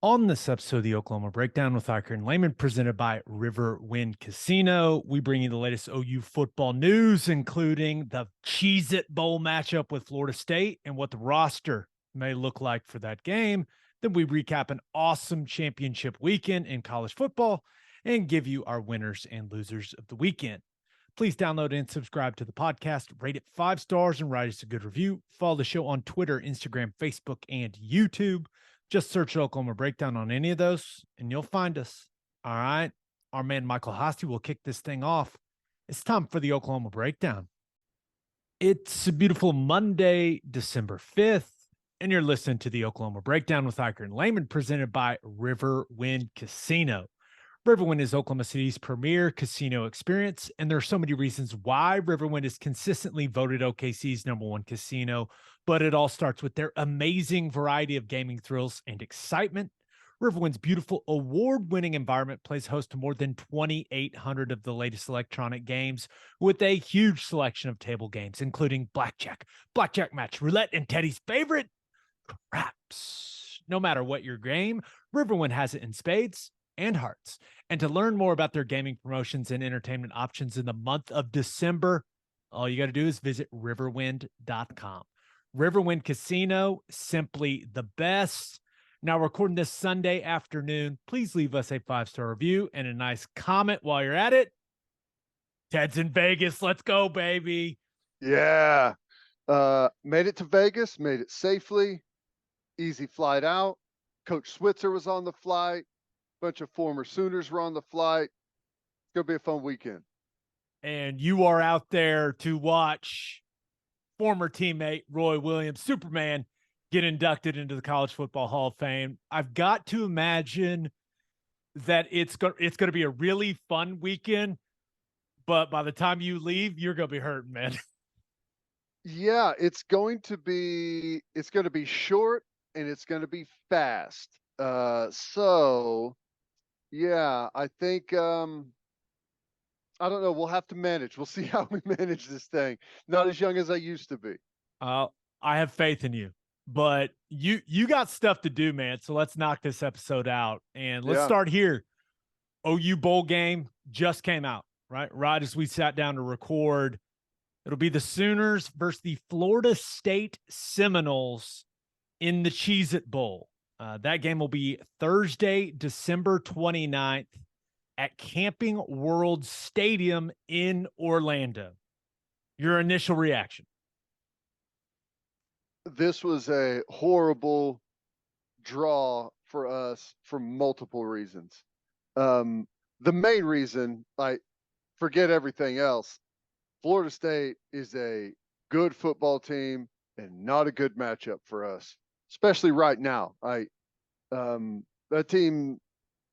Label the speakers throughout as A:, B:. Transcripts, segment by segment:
A: On this episode of the Oklahoma Breakdown with Ikard and Lehman, presented by Riverwind Casino, we bring you the latest OU football news, including the Cheez-It Bowl matchup with Florida State and what the roster may look like for that game. Then we recap an awesome championship weekend in college football and give you our winners and losers of the weekend. Please download and subscribe to the podcast, rate it 5 stars, and write us a good review. Follow the show on Twitter, Instagram, Facebook, and YouTube. Just search Oklahoma Breakdown on any of those, and you'll find us. All right. Our man Michael Hosty will kick this thing off. It's time for the Oklahoma Breakdown. It's a beautiful Monday, December 5th, and you're listening to the Oklahoma Breakdown with Ikard and Lehman, presented by Riverwind Casino. Riverwind is Oklahoma City's premier casino experience, and there are so many reasons why Riverwind is consistently voted OKC's #1 casino, but it all starts with their amazing variety of gaming thrills and excitement. Riverwind's beautiful award-winning environment plays host to more than 2,800 of the latest electronic games with a huge selection of table games, including blackjack, blackjack match, roulette, and Teddy's favorite, craps. No matter what your game, Riverwind has it in spades and hearts. And to learn more about their gaming promotions and entertainment options in the month of December, all you got to do is visit riverwind.com. Riverwind Casino, simply the best. Now, recording this Sunday afternoon, please leave us a 5-star review and a nice comment while you're at it. Ted's in Vegas. Let's go, baby.
B: Yeah. Made it to Vegas, made it safely. Easy flight out. Coach Switzer was on the flight. Bunch of former Sooners were on the flight. It's going to be a fun weekend.
A: And you are out there to watch former teammate Roy Williams, Superman, get inducted into the College Football Hall of Fame. I've got to imagine that it's going to be a really fun weekend, but by the time you leave, you're going to be hurting, man.
B: Yeah, it's going to be short and it's going to be fast. Yeah, I think, I don't know. We'll have to manage. We'll see how we manage this thing. Not as young as I used to be.
A: I have faith in you, but you got stuff to do, man. So let's knock this episode out and let's start here. OU bowl game just came out, right? Right as we sat down to record. It'll be the Sooners versus the Florida State Seminoles in the Cheez-It Bowl. That game will be Thursday, December 29th at Camping World Stadium in Orlando. Your initial reaction?
B: This was a horrible draw for us for multiple reasons. The main reason, forget everything else, Florida State is a good football team and not a good matchup for us, especially right now. That team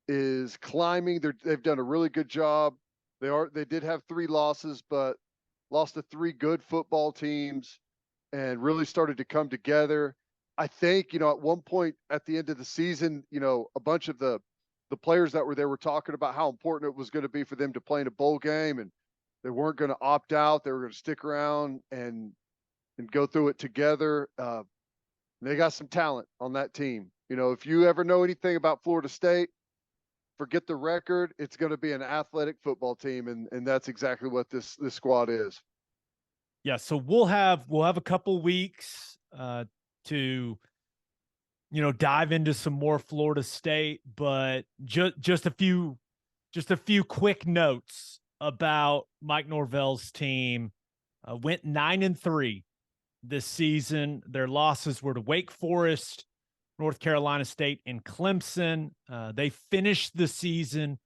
B: is climbing. They've done a really good job. They did have 3 losses, but lost to 3 good football teams and really started to come together. I think, at one point at the end of the season, a bunch of the players that were there were talking about how important it was going to be for them to play in a bowl game, and they weren't going to opt out. They were going to stick around and go through it together. They got some talent on that team. If you ever know anything about Florida State, forget the record. It's going to be an athletic football team, and that's exactly what this squad is.
A: Yeah, so we'll have a couple weeks to dive into some more Florida State, but just a few quick notes about Mike Norvell's team. Went 9-3 this season. Their losses were to Wake Forest, North Carolina State, and Clemson. They finished the season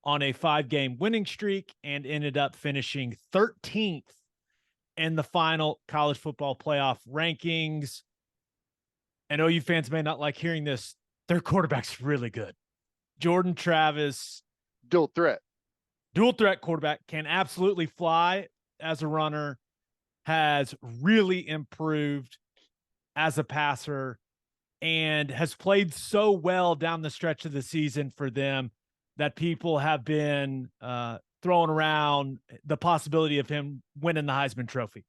A: on a 5-game winning streak and ended up finishing 13th in the final college football playoff rankings. And OU fans may not like hearing this. Their quarterback's really good. Jordan Travis.
B: Dual threat
A: Quarterback, can absolutely fly as a runner, has really improved as a passer, and has played so well down the stretch of the season for them that people have been throwing around the possibility of him winning the Heisman Trophy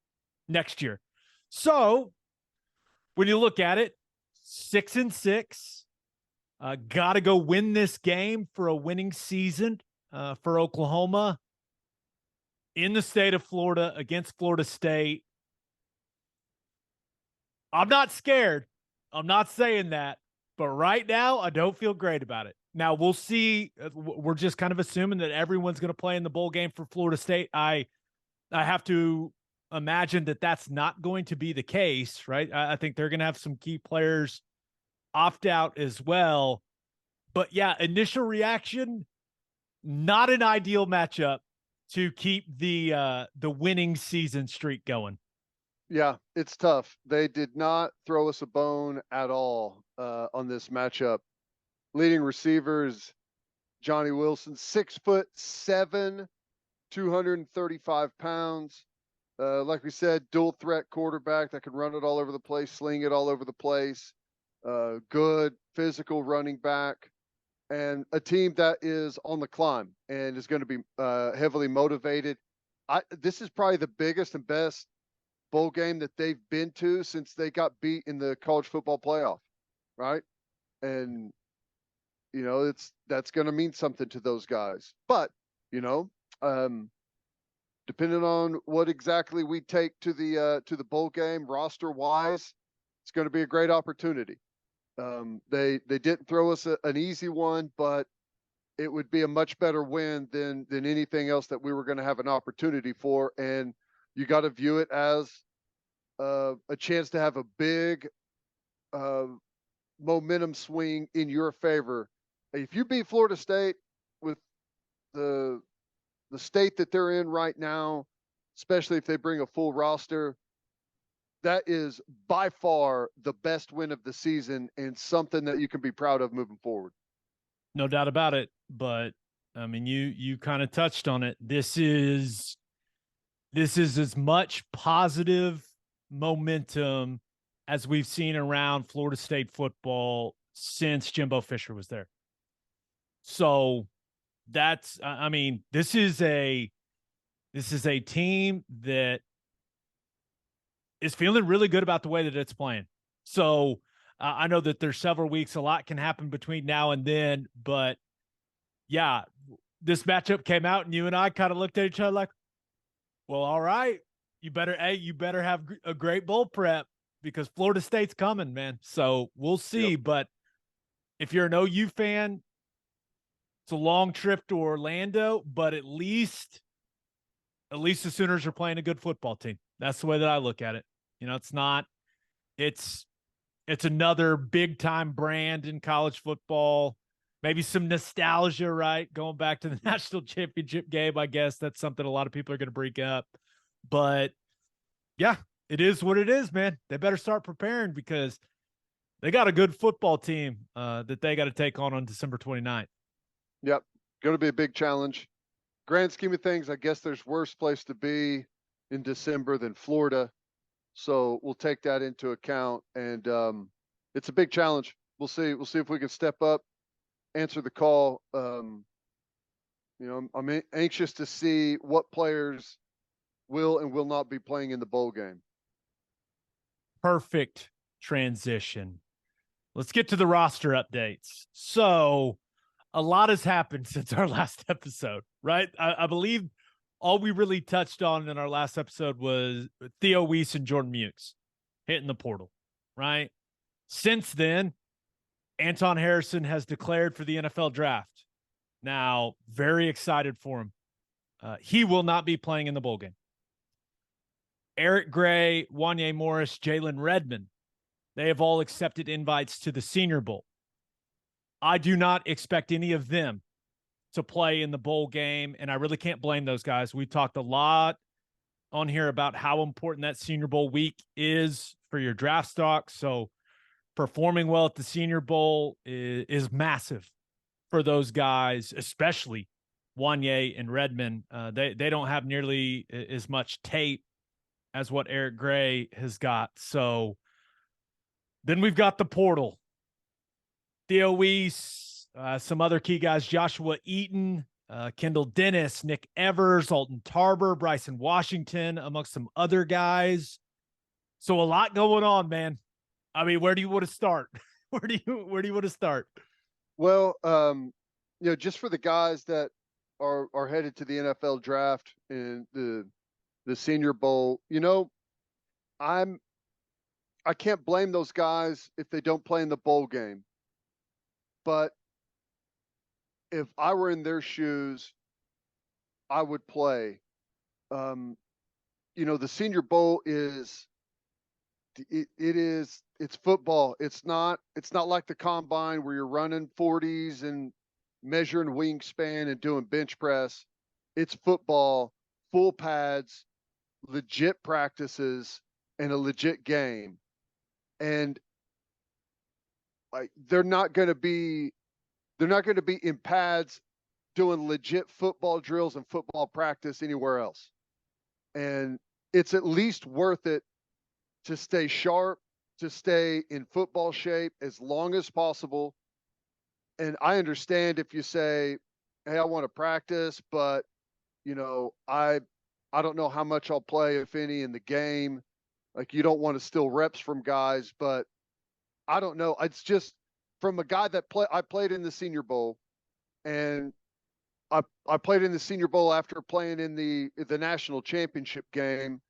A: next year. So when you look at it, 6-6, Got to go win this game for a winning season for Oklahoma in the state of Florida against Florida State. I'm not scared. I'm not saying that. But right now, I don't feel great about it. Now, we'll see. We're just kind of assuming that everyone's going to play in the bowl game for Florida State. I have to imagine that that's not going to be the case, right? I think they're going to have some key players opt out as well. But yeah, initial reaction, not an ideal matchup to keep the winning season streak going.
B: Yeah, it's tough. They did not throw us a bone at all on this matchup. Leading receivers, Johnny Wilson, 6'7", 235 pounds. Like we said, dual threat quarterback that can run it all over the place, sling it all over the place. Good physical running back, and a team that is on the climb and is going to be heavily motivated. This is probably the biggest and best bowl game that they've been to since they got beat in the college football playoff, right? And that's going to mean something to those guys. But depending on what exactly we take to the bowl game roster wise, it's going to be a great opportunity. They didn't throw us an easy one, but it would be a much better win than anything else that we were going to have an opportunity for. And you got to view it as a chance to have a big momentum swing in your favor. If you beat Florida State with the state that they're in right now, especially if they bring a full roster, that is by far the best win of the season and something that you can be proud of moving forward.
A: No doubt about it. But I mean, you kind of touched on it. This is as much positive momentum as we've seen around Florida State football since Jimbo Fisher was there. So that's, I mean, this is a team that is feeling really good about the way that it's playing. So I know that there's several weeks, a lot can happen between now and then, but yeah, this matchup came out and you and I kind of looked at each other like, well, all right, you better have a great bowl prep because Florida State's coming, man. So we'll see. Yep. But if you're an OU fan, it's a long trip to Orlando, but at least the Sooners are playing a good football team. That's the way that I look at it. It's another big time brand in college football. Maybe some nostalgia, right? Going back to the national championship game, I guess that's something a lot of people are going to bring up. But yeah, it is what it is, man. They better start preparing because they got a good football team that they got to take on December 29th.
B: Yep. Going to be a big challenge. Grand scheme of things, I guess there's worse place to be in December than Florida. So we'll take that into account. And it's a big challenge. We'll see. We'll see if we can step up, answer the call. I'm anxious to see what players will and will not be playing in the bowl game.
A: Perfect transition. Let's get to the roster updates. So a lot has happened since our last episode, right? I believe all we really touched on in our last episode was Theo Weiss and Jordan Mukes hitting the portal, right? Since then, Anton Harrison has declared for the NFL draft. Now, very excited for him. He will not be playing in the bowl game. Eric Gray, Wanye Morris, Jalen Redmond, they have all accepted invites to the Senior Bowl. I do not expect any of them to play in the bowl game, and I really can't blame those guys. We've talked a lot on here about how important that Senior Bowl week is for your draft stock. So performing well at the Senior Bowl is massive for those guys, especially Wanye and Redmond. They don't have nearly as much tape as what Eric Gray has got. So then we've got the portal. Theo Weiss, some other key guys, Joshua Eaton, Kendall Dennis, Nick Evers, Alton Tarber, Bryson Washington, amongst some other guys. So a lot going on, man. I mean, where do you want to start? Where do you want to start?
B: Well, just for the guys that are headed to the NFL draft and the Senior Bowl, I'm I can't blame those guys if they don't play in the bowl game. But if I were in their shoes, I would play. Um, the Senior Bowl it's football. It's not like the combine where you're running 40s and measuring wingspan and doing bench press. It's football, full pads, legit practices, and a legit game. And like they're not going to be in pads doing legit football drills and football practice anywhere else. And it's at least worth it to stay sharp, to stay in football shape as long as possible. And I understand if you say, "Hey, I want to practice, but I don't know how much I'll play, if any, in the game." Like, you don't want to steal reps from guys, but I don't know. It's just from a guy that I played in the Senior Bowl, and I played in the Senior Bowl after playing in the national championship game,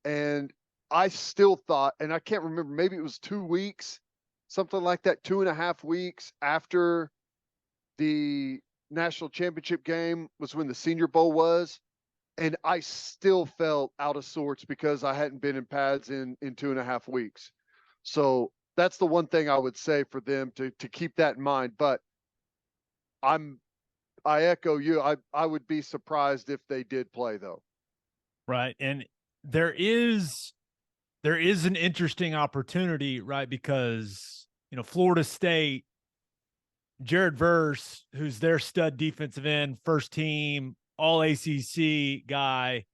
B: and I still thought, and I can't remember, maybe it was 2 weeks, something like that, 2.5 weeks after the national championship game was when the Senior Bowl was. And I still felt out of sorts because I hadn't been in pads in 2.5 weeks. So that's the one thing I would say for them to keep that in mind. But I echo you. I would be surprised if they did play, though.
A: Right. And there is an interesting opportunity, right? Because, Florida State, Jared Verse, who's their stud defensive end, first team, all ACC guy.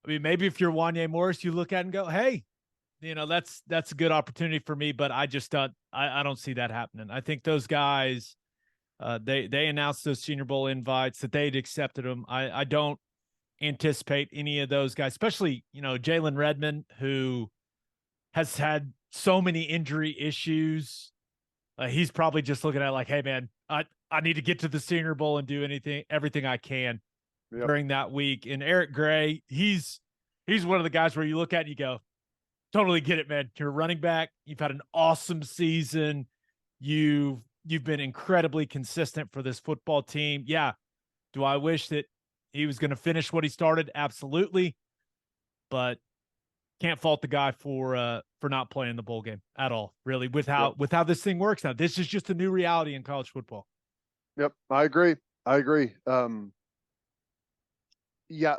A: I mean, maybe if you're Wanye Morris, you look at it and go, "Hey, that's a good opportunity for me," but I just don't I don't see that happening. I think those guys, they announced those Senior Bowl invites that they'd accepted them. I don't anticipate any of those guys, especially, Jalen Redmond, who has had so many injury issues. He's probably just looking at it like, "Hey, man, I need to get to the Senior Bowl and do everything I can
B: Yep.
A: during that week." And Eric Gray, he's one of the guys where you look at it and you go, "Totally get it, man. You're a running back. You've had an awesome season. You've been incredibly consistent for this football team." Yeah. Do I wish that he was going to finish what he started? Absolutely. But can't fault the guy for not playing the bowl game at all, really, with how this thing works now. This is just a new reality in college football.
B: Yep, I agree. Yeah,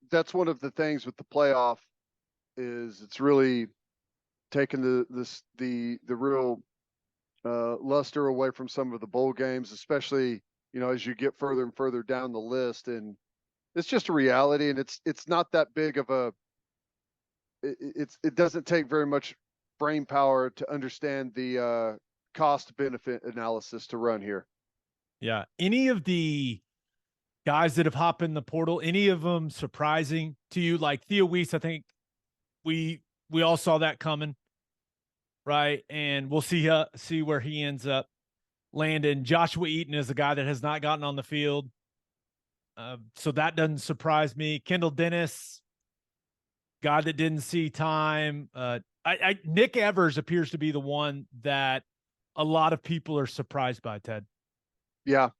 B: that's one of the things with the playoff is it's really taken the real luster away from some of the bowl games, especially as you get further and further down the list. And it's just a reality, and it's not that big of a. It doesn't take very much brain power to understand the cost benefit analysis to run here.
A: Yeah. Any of the guys that have hopped in the portal, any of them surprising to you? Like Theo Weiss, I think we all saw that coming, right? And we'll see where he ends up landing. Joshua Eaton is a guy that has not gotten on the field, so that doesn't surprise me. Kendall Dennis, guy that didn't see time. Nick Evers appears to be the one that a lot of people are surprised by, Ted.
B: Yeah.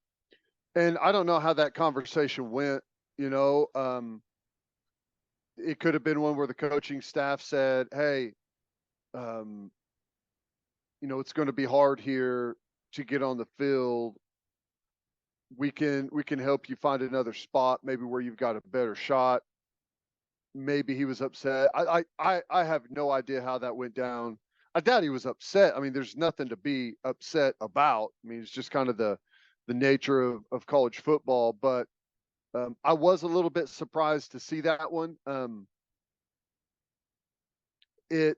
B: And I don't know how that conversation went. It could have been one where the coaching staff said, "Hey, it's going to be hard here to get on the field. We can help you find another spot, maybe where you've got a better shot." Maybe he was upset. I have no idea how that went down. I doubt he was upset. I mean, there's nothing to be upset about. I mean, it's just kind of the nature of college football. But I was a little bit surprised to see that one. It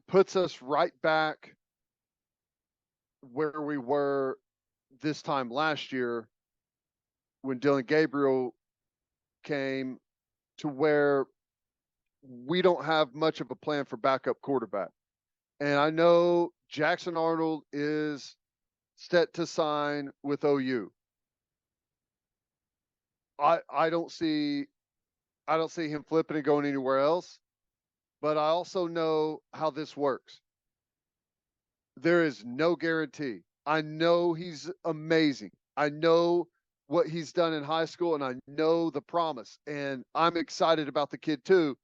B: puts us right back where we were this time last year when Dylan Gabriel came, to where we don't have much of a plan for backup quarterback. And I know Jackson Arnold is set to sign with OU. I don't see him flipping and going anywhere else, but I also know how this works. There is no guarantee. I know he's amazing. I know what he's done in high school, and I know the promise, and I'm excited about the kid too,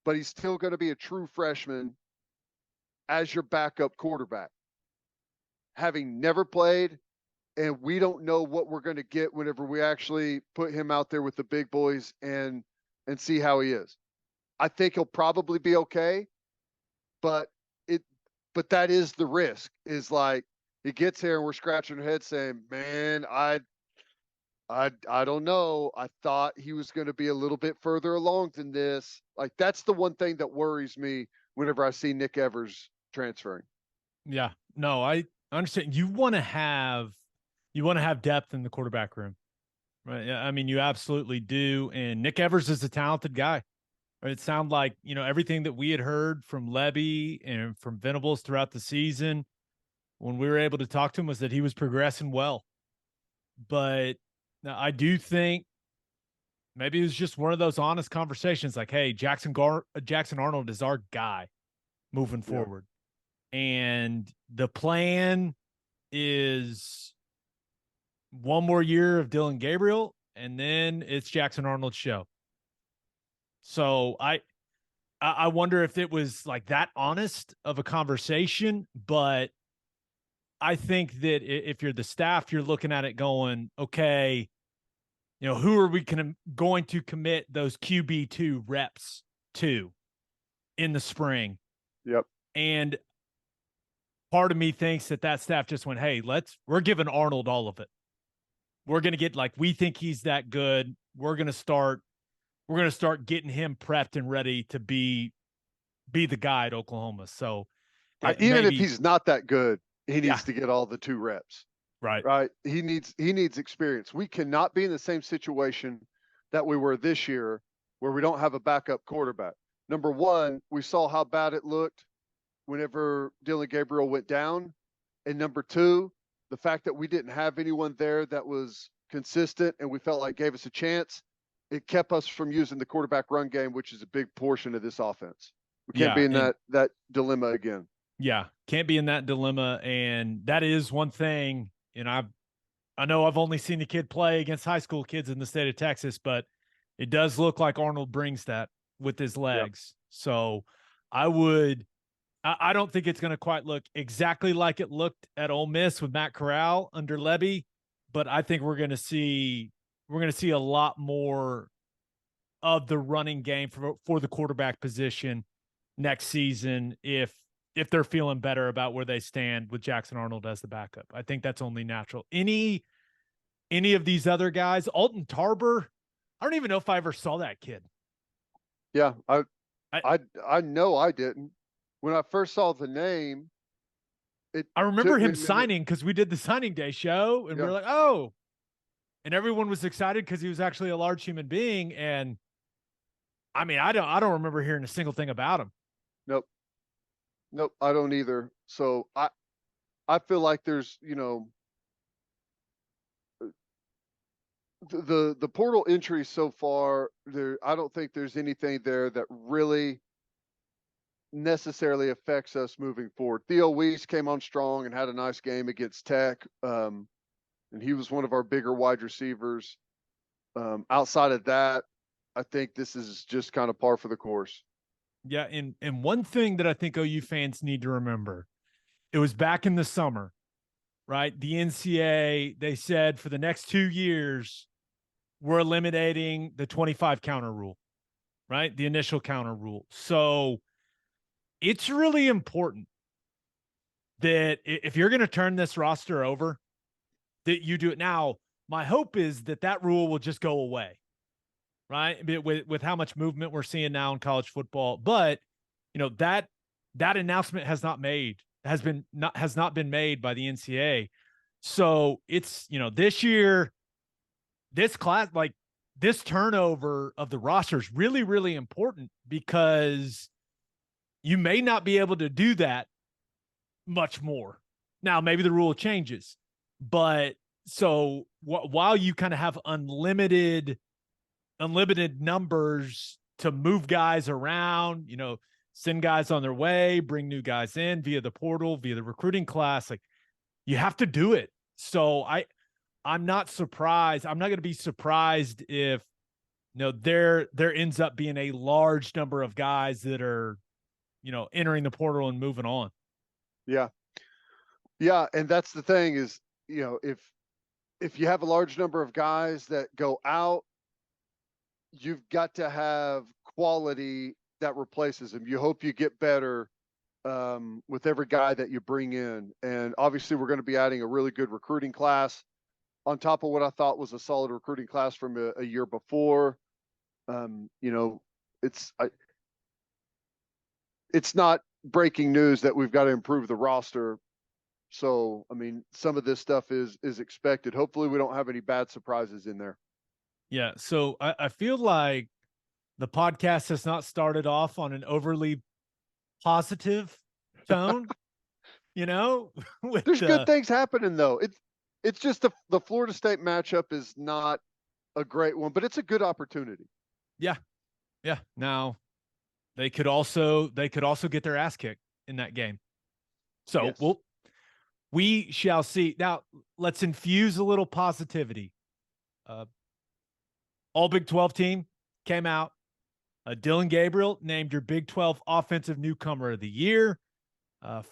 B: but he's still going to be a true freshman as your backup quarterback, having never played, and we don't know what we're going to get whenever we actually put him out there with the big boys and see how he is. I think he'll probably be okay, but that is the risk, is like he gets here and we're scratching our heads saying, man, I don't know. I thought he was going to be a little bit further along than this. Like, that's the one thing that worries me whenever I see Nick Evers transferring.
A: Yeah, no, I understand. You want to have depth in the quarterback room, right? Yeah, I mean, you absolutely do. And Nick Evers is a talented guy. It sounded like, everything that we had heard from Levy and from Venables throughout the season when we were able to talk to him was that he was progressing well. But I do think maybe it was just one of those honest conversations like, hey, Jackson Arnold is our guy moving forward. And the plan is one more year of Dylan Gabriel, and then it's Jackson Arnold's show. So I wonder if it was like that honest of a conversation, but I think that if you're the staff, you're looking at it going, okay, who are we going to commit those QB2 reps to in the spring?
B: Yep.
A: And part of me thinks that staff just went, hey, we're giving Arnold all of it. We're going to get, like, we think he's that good. We're going to start getting him prepped and ready to be the guy at Oklahoma. So
B: even if he's not that good, he needs to get all the 2 reps. Right. He needs experience. We cannot be in the same situation that we were this year where we don't have a backup quarterback. Number one, we saw how bad it looked whenever Dylan Gabriel went down. And number two, the fact that we didn't have anyone there that was consistent and we felt like gave us a chance, it kept us from using the quarterback run game, which is a big portion of this offense. We can't be in that dilemma again.
A: Yeah, can't be in that dilemma. And that is one thing, and I know I've only seen the kid play against high school kids in the state of Texas, but it does look like Arnold brings that with his legs. Yep. So I don't think it's going to quite look exactly like it looked at Ole Miss with Matt Corral under Levy, but I think we're going to see a lot more of the running game for the quarterback position next season if they're feeling better about where they stand with Jackson Arnold as the backup. I think that's only natural. Any of these other guys, Alton Tarber, I don't even know if I ever saw that kid.
B: Yeah, I know I didn't. When I first saw the name,
A: I remember him signing because we did the signing day show, and we were like, oh, and everyone was excited because he was actually a large human being. And I mean, I don't remember hearing a single thing about him.
B: Nope, I don't either. So I feel like there's, the portal entry so far there. I don't think there's anything there that really necessarily affects us moving forward. Theo Weiss came on strong and had a nice game against Tech. And he was one of our bigger wide receivers. Outside of that, I think this is just kind of par for the course.
A: Yeah, and one thing that I think OU fans need to remember, it was back in the summer, right? The NCAA, they said for the next 2 years, we're eliminating the 25 counter rule, right? The initial counter rule. So it's really important that if you're going to turn this roster over, that you do it now. My hope is that rule will just go away, right? With how much movement we're seeing now in college football. But, that announcement has not been made by the NCAA. So it's, this year, this class, like this turnover of the roster is really, really important because you may not be able to do that much more. Now, maybe the rule changes, but so while you kind of have unlimited numbers to move guys around, send guys on their way, bring new guys in via the portal, via the recruiting class, like you have to do it. So I'm not surprised. I'm not going to be surprised if there ends up being a large number of guys that are, entering the portal and moving on.
B: Yeah. Yeah. And that's the thing is, if you have a large number of guys that go out, you've got to have quality that replaces them. You hope you get better with every guy that you bring in. And obviously we're going to be adding a really good recruiting class on top of what I thought was a solid recruiting class from a year before. It's not breaking news that we've got to improve the roster. So, I mean, some of this stuff is expected. Hopefully we don't have any bad surprises in there.
A: Yeah. So I feel like the podcast has not started off on an overly positive tone,
B: There's good things happening though. It's just the Florida State matchup is not a great one, but it's a good opportunity.
A: Yeah. Yeah. Now they could also get their ass kicked in that game. So
B: Yes.
A: we shall see. Now let's infuse a little positivity. All Big 12 team came out. Dylan Gabriel named your Big 12 Offensive Newcomer of the Year.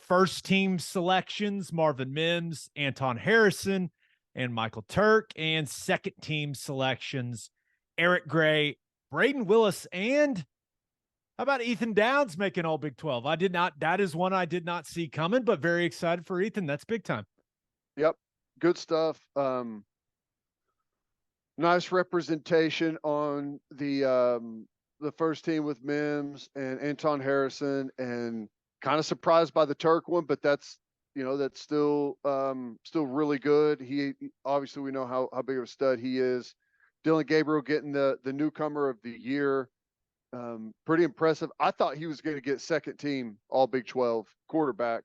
A: First team selections, Marvin Mims, Anton Harrison, and Michael Turk. And second team selections, Eric Gray, Braden Willis, and how about Ethan Downs making all Big 12? That is one I did not see coming, but very excited for Ethan. That's big time.
B: Yep. Good stuff. Nice representation on the first team with Mims and Anton Harrison, and kind of surprised by the Turk one, but that's still really good. He obviously, we know how big of a stud he is. Dylan Gabriel getting the newcomer of the year. Pretty impressive. I thought he was going to get second team all Big 12 quarterback.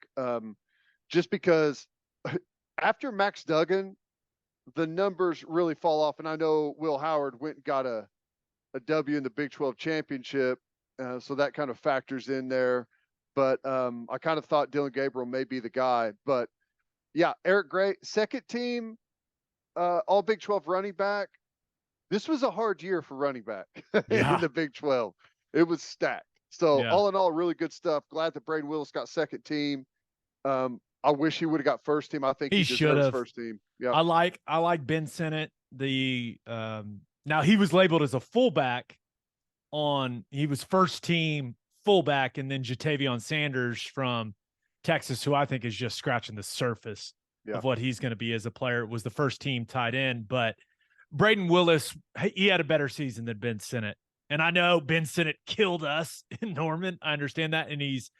B: Just because after Max Duggan, the numbers really fall off. And I know Will Howard went and got a W in the Big 12 championship. So that kind of factors in there. But I kind of thought Dylan Gabriel may be the guy. But yeah, Eric Gray, second team, all Big 12 running back. This was a hard year for running back in the Big 12. It was stacked. So all in all, really good stuff. Glad that Braden Willis got second team. I wish he would have got first team. I think he should have first team. Yeah.
A: I like Ben Sinnott. Now he was labeled as a fullback he was first team fullback, and then Jatavion Sanders from Texas, who I think is just scratching the surface of what he's going to be as a player, was the first team tight end. But Braden Willis, he had a better season than Ben Sinnott. And I know Ben Sinnott killed us in Norman. I understand that. And he's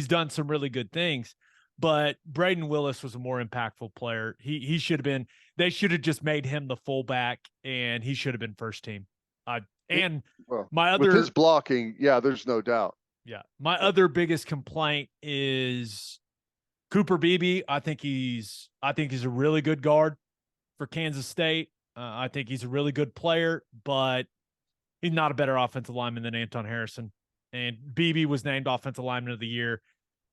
A: done some really good things. But Braden Willis was a more impactful player. He should have been. They should have just made him the fullback, and he should have been first team. With
B: his blocking, there's no doubt.
A: Yeah, my other biggest complaint is Cooper Beebe. I think he's a really good guard for Kansas State. I think he's a really good player, but he's not a better offensive lineman than Anton Harrison. And Beebe was named Offensive Lineman of the Year.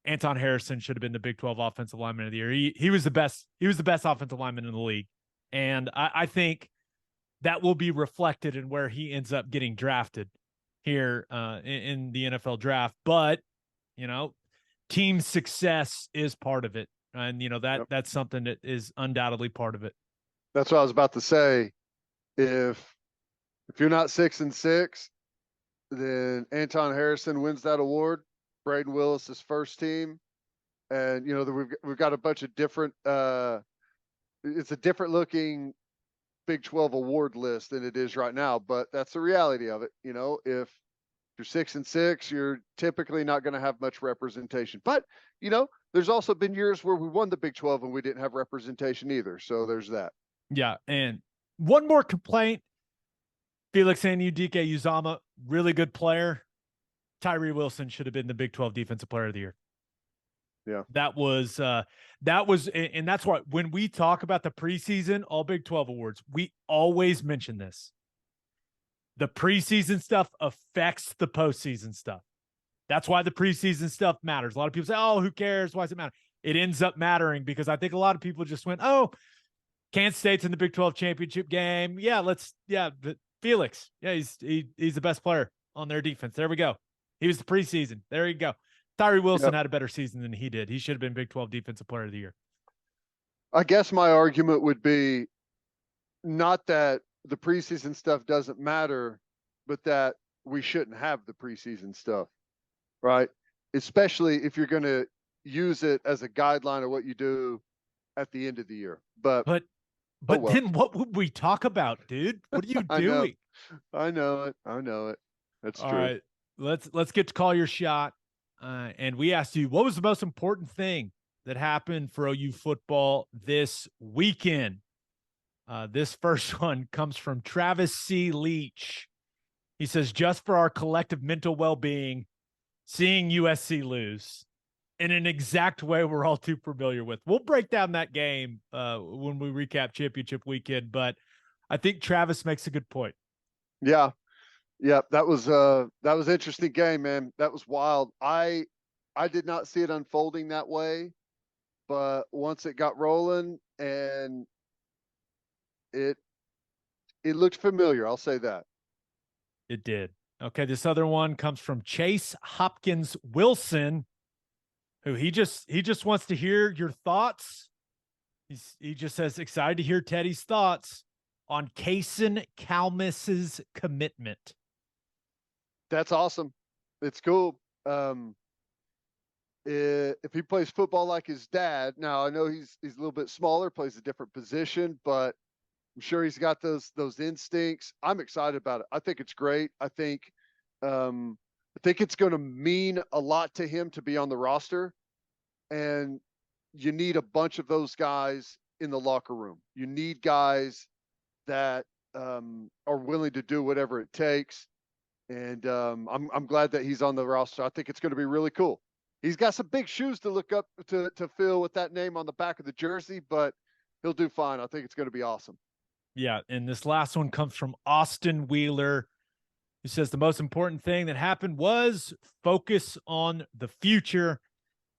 A: Anton Harrison should have been the Big 12 Offensive Lineman of the Year. He was the best. He was the best offensive lineman in the league. And I think that will be reflected in where he ends up getting drafted here in the NFL draft. But, team success is part of it. And, that's something that is undoubtedly part of it.
B: That's what I was about to say. If you're not 6-6, then Anton Harrison wins that award. Braden Willis is first team, and we've got a bunch of different. It's a different looking Big 12 award list than it is right now, but that's the reality of it. If you're 6-6, you're typically not going to have much representation. But there's also been years where we won the Big 12 and we didn't have representation either. So there's that.
A: Yeah, and one more complaint: Felix Anudike-Uzomah, really good player. Tyree Wilson should have been the Big 12 Defensive Player of the Year.
B: Yeah.
A: And that's why when we talk about the preseason, all Big 12 awards, we always mention this. The preseason stuff affects the postseason stuff. That's why the preseason stuff matters. A lot of people say, oh, who cares? Why does it matter? It ends up mattering because I think a lot of people just went, oh, Kansas State's in the Big 12 championship game. But Felix, he's the best player on their defense. There we go. He was the preseason. There you go. Tyree Wilson had a better season than he did. He should have been Big 12 Defensive Player of the Year.
B: I guess my argument would be not that the preseason stuff doesn't matter, but that we shouldn't have the preseason stuff, right? Especially if you're going to use it as a guideline of what you do at the end of the year. But
A: then what would we talk about, dude? What are you doing?
B: I know it. That's true. All right,
A: let's get to call your shot. And we asked you, what was the most important thing that happened for OU football this weekend? This first one comes from Travis C. Leach. He says, just for our collective mental well-being, seeing USC lose in an exact way we're all too familiar with. We'll break down that game when we recap championship weekend, but I think Travis makes a good point.
B: Yeah, that was an interesting game, man. That was wild. I did not see it unfolding that way, but once it got rolling and it looked familiar, I'll say that.
A: It did. Okay, this other one comes from Chase Hopkins Wilson, who he just wants to hear your thoughts. He just says, excited to hear Teddy's thoughts on Kason Kalmus's commitment.
B: That's awesome. It's cool. If he plays football like his dad, now I know he's a little bit smaller, plays a different position, but I'm sure he's got those instincts. I'm excited about it. I think it's great. I think it's going to mean a lot to him to be on the roster, and you need a bunch of those guys in the locker room. You need guys that are willing to do whatever it takes. And I'm glad that he's on the roster. I think it's going to be really cool. He's got some big shoes to look up to fill with that name on the back of the jersey, but he'll do fine. I think it's going to be awesome.
A: Yeah, and this last one comes from Austin Wheeler, who says the most important thing that happened was focus on the future.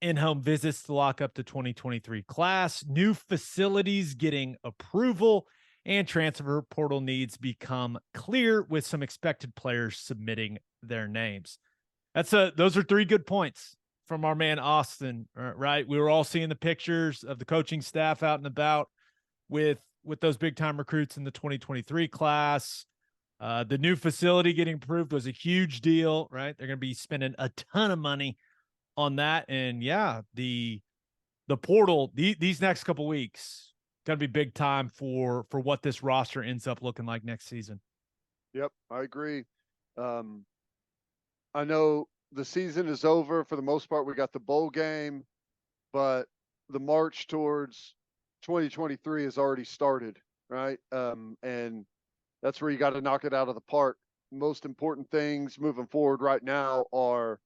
A: In-home visits to lock up the 2023 class, new facilities getting approval, and transfer portal needs become clear with some expected players submitting their names. Those are three good points from our man Austin, right? We were all seeing the pictures of the coaching staff out and about with those big time recruits in the 2023 class. The new facility getting approved was a huge deal, right? They're going to be spending a ton of money on that. And yeah, the portal, these next couple weeks, going to be big time for what this roster ends up looking like next season.
B: Yep, I agree. I know the season is over for the most part. We got the bowl game, but the march towards 2023 has already started, right? And that's where you got to knock it out of the park. Most important things moving forward right now are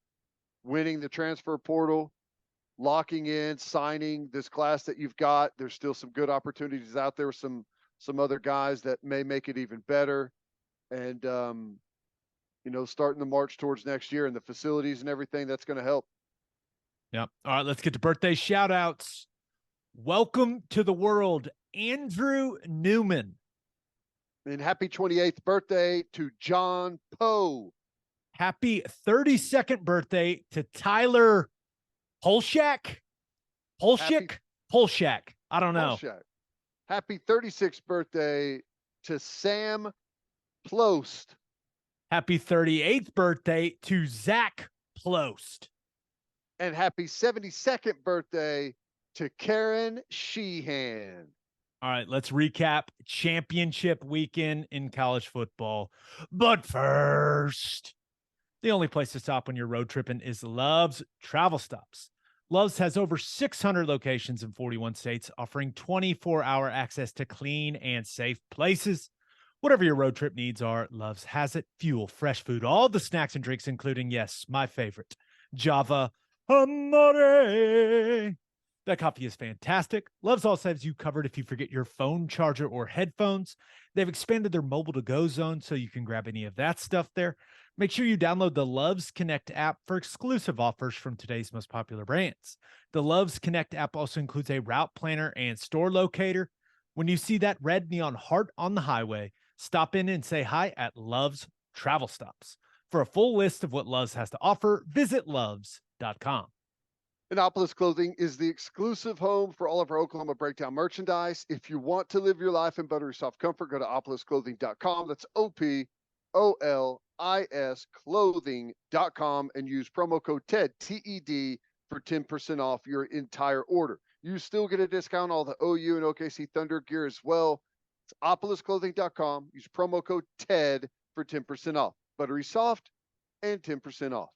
B: winning the transfer portal, locking in, signing this class that you've got. There's still some good opportunities out there with some other guys that may make it even better. And, starting the march towards next year and the facilities and everything, that's going to help.
A: Yeah. All right, let's get to birthday shout outs. Welcome to the world, Andrew Newman.
B: And happy 28th birthday to John Poe.
A: Happy 32nd birthday to Tyler Polshak. Polshak. I don't know.
B: Polshak. Happy 36th birthday to Sam Plost.
A: Happy 38th birthday to Zach Plost.
B: And happy 72nd birthday to Karen Sheehan.
A: All right, let's recap championship weekend in college football. But first, the only place to stop when you're road tripping is Love's Travel Stops. Love's has over 600 locations in 41 states, offering 24-hour access to clean and safe places. Whatever your road trip needs are, Love's has it. Fuel, fresh food, all the snacks and drinks, including, yes, my favorite, Java Amore. That coffee is fantastic. Love's also has you covered if you forget your phone charger or headphones. They've expanded their mobile to go zone so you can grab any of that stuff there. Make sure you download the Loves Connect app for exclusive offers from today's most popular brands. The Loves Connect app also includes a route planner and store locator. When you see that red neon heart on the highway, stop in and say hi at Love's Travel Stops. For a full list of what Loves has to offer, visit loves.com.
B: Annapolis Clothing is the exclusive home for all of our Oklahoma Breakdown merchandise. If you want to live your life in buttery soft comfort, go to opolisclothing.com. That's OPOLIS clothing.com and use promo code TED, TED, for 10% off your entire order. You still get a discount on all the OU and OKC Thunder gear as well. It's opolisclothing.com. Use promo code TED for 10% off. Buttery soft and 10% off.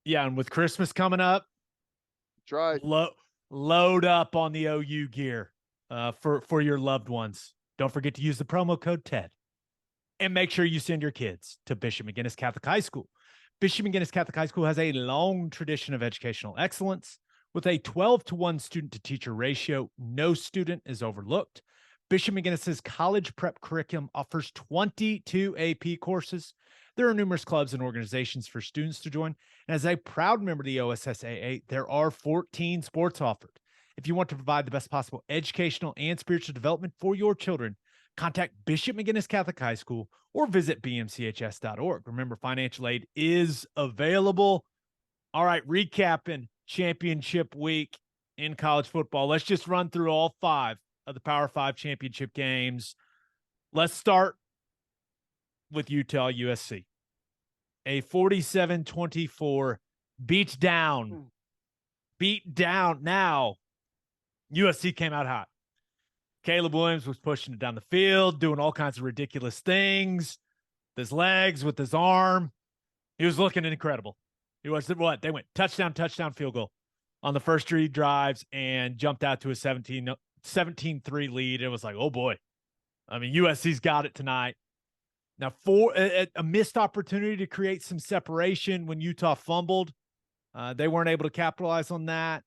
A: Yeah, and with Christmas coming up,
B: That's right.
A: Load up on the OU gear for your loved ones. Don't forget to use the promo code TED. And make sure you send your kids to Bishop McGinnis Catholic High School. Bishop McGinnis Catholic High School has a long tradition of educational excellence. With a 12-to-1 student-to-teacher ratio, no student is overlooked. Bishop McGinnis's college prep curriculum offers 22 AP courses. There are numerous clubs and organizations for students to join. And as a proud member of the OSSAA, there are 14 sports offered. If you want to provide the best possible educational and spiritual development for your children, contact Bishop McGinnis Catholic High School or visit bmchs.org. Remember, financial aid is available. All right, recapping championship week in college football. Let's just run through all 5 of the Power 5 championship games. Let's start with Utah USC. A 47-24 beat down. Now, USC came out hot. Caleb Williams was pushing it down the field, doing all kinds of ridiculous things with his legs, with his arm. He was looking incredible. He was what? They went touchdown, field goal on the first 3 drives and jumped out to a 17-3 lead. It was like, oh boy. I mean, USC's got it tonight. Now, for a missed opportunity to create some separation when Utah fumbled. They weren't able to capitalize on that.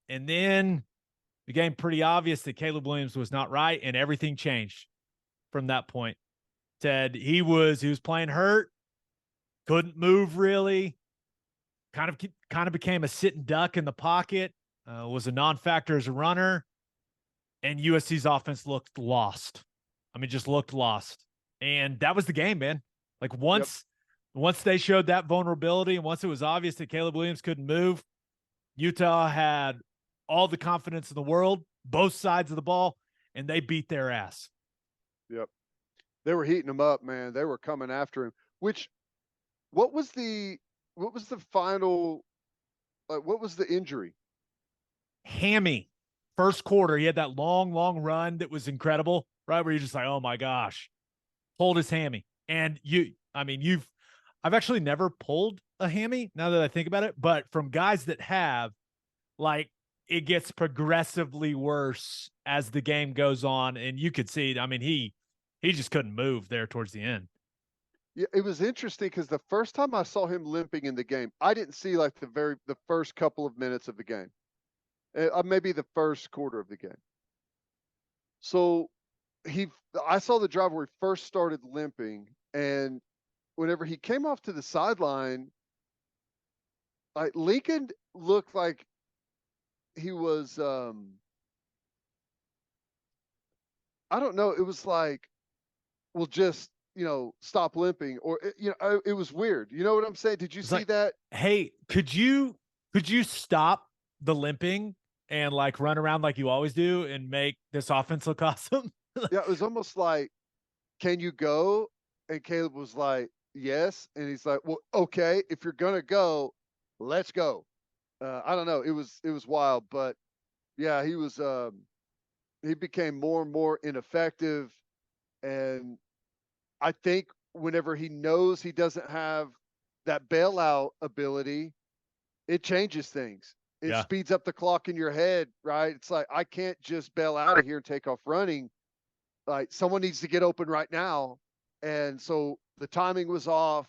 A: And then it became pretty obvious that Caleb Williams was not right, and everything changed from that point. Ted, he was playing hurt, couldn't move really, kind of became a sitting duck in the pocket, was a non-factor as a runner, and USC's offense looked lost. I mean, just looked lost. And that was the game, man. Like once they showed that vulnerability and once it was obvious that Caleb Williams couldn't move, Utah had all the confidence in the world, both sides of the ball, and they beat their ass.
B: Yep. They were heating him up, man. They were coming after him. What was the final, what was the injury?
A: Hammy. First quarter, he had that long run that was incredible, right? Where you're just like, oh my gosh, pulled his hammy. And I've actually never pulled a hammy now that I think about it, but from guys that have, like, it gets progressively worse as the game goes on. And you could see it. I mean, he just couldn't move there towards the end.
B: Yeah, it was interesting because the first time I saw him limping in the game, I didn't see like the first couple of minutes of the game. Maybe the first quarter of the game. So I saw the drive where he first started limping, and whenever he came off to the sideline, like Lincoln looked like he was I don't know, it was like, well, just, stop limping, or it was weird. You know what I'm saying? Did you see that?
A: Hey, could you stop the limping and like run around like you always do and make this offense look awesome?
B: Yeah, it was almost like, can you go? And Caleb was like, yes. And he's like, well, okay, if you're gonna go, let's go. I don't know. It was wild, but yeah, he became more and more ineffective. And I think whenever he knows he doesn't have that bailout ability, it changes things. It speeds up the clock in your head, right? It's like, I can't just bail out of here and take off running. Like, someone needs to get open right now. And so the timing was off.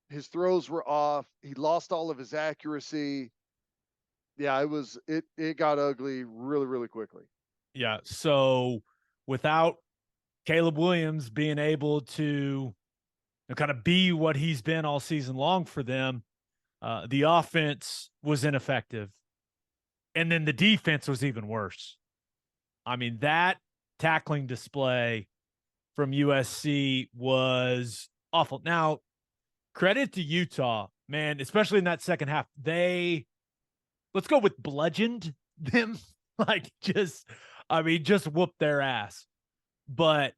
B: His throws were off. He lost all of his accuracy. Yeah, it got ugly really, really quickly.
A: Yeah. So without Caleb Williams being able to kind of be what he's been all season long for them, the offense was ineffective. And then the defense was even worse. I mean, that tackling display from USC was awful. Now, credit to Utah, man, especially in that second half. Let's go with bludgeoned them, like just whooped their ass. But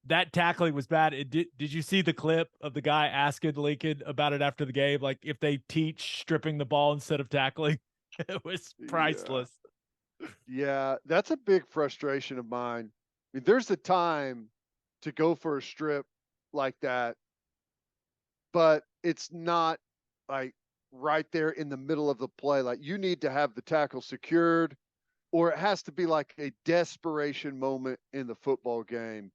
A: that tackling was bad. Did you see the clip of the guy asking Lincoln about it after the game? Like if they teach stripping the ball instead of tackling, it was
B: Yeah.
A: priceless.
B: Yeah, that's a big frustration of mine. I mean, there's a time to go for a strip like that, but it's not like right there in the middle of the play. Like you need to have the tackle secured, or it has to be like a desperation moment in the football game.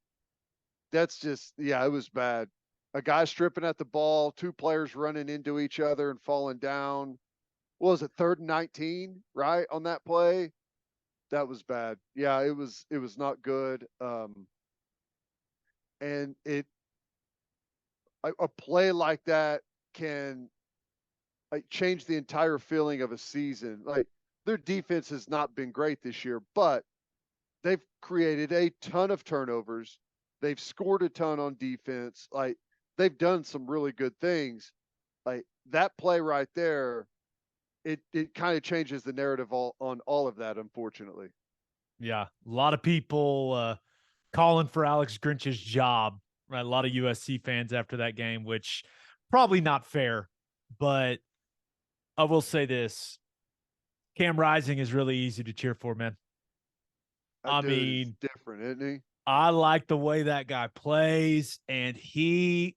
B: That's just, yeah, it was bad. A guy stripping at the ball, two players running into each other and falling down. What was it, 3rd and 19, right? On that play? That was bad. Yeah, it was not good. And a play like that can like change the entire feeling of a season. Like their defense has not been great this year, but they've created a ton of turnovers. They've scored a ton on defense. Like they've done some really good things. Like that play right there, it kind of changes the narrative on all of that, unfortunately.
A: Yeah, a lot of people calling for Alex Grinch's job. Right, a lot of USC fans after that game, which probably not fair. But I will say this: Cam Rising is really easy to cheer for, man.
B: That
A: I
B: dude is
A: mean,
B: different, isn't he?
A: I like the way that guy plays, and he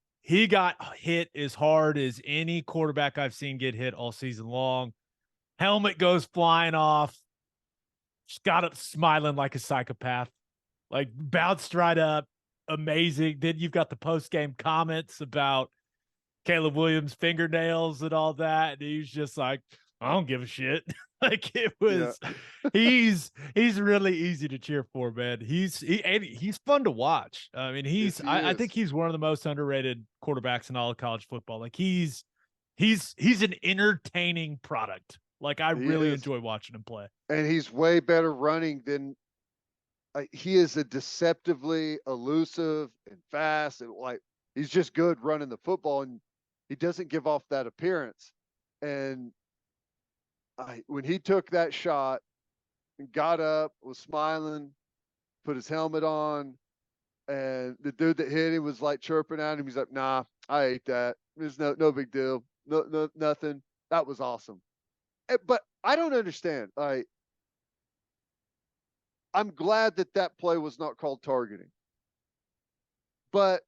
A: got hit as hard as any quarterback I've seen get hit all season long. Helmet goes flying off. Just got up smiling like a psychopath, like bounced right up. Amazing. Then you've got the post game comments about Caleb Williams' fingernails and all that. And he's just like, I don't give a shit. Like it
B: Yeah.
A: was, he's really easy to cheer for, man. He's fun to watch. I mean,
B: Yes, he
A: I think
B: is.
A: he's one of the most underrated quarterbacks in all of college football. Like he's an entertaining product. Like I
B: He
A: really
B: is.
A: enjoy watching him play.
B: And he's way better running than he is a deceptively elusive and fast and like he's just good running the football and he doesn't give off that appearance. And when he took that shot and got up, was smiling, put his helmet on, and the dude that hit him was like chirping at him. He's like, "Nah, I ate that. It's no big deal. No, nothing." That was awesome. But I don't understand. I'm glad that that play was not called targeting, but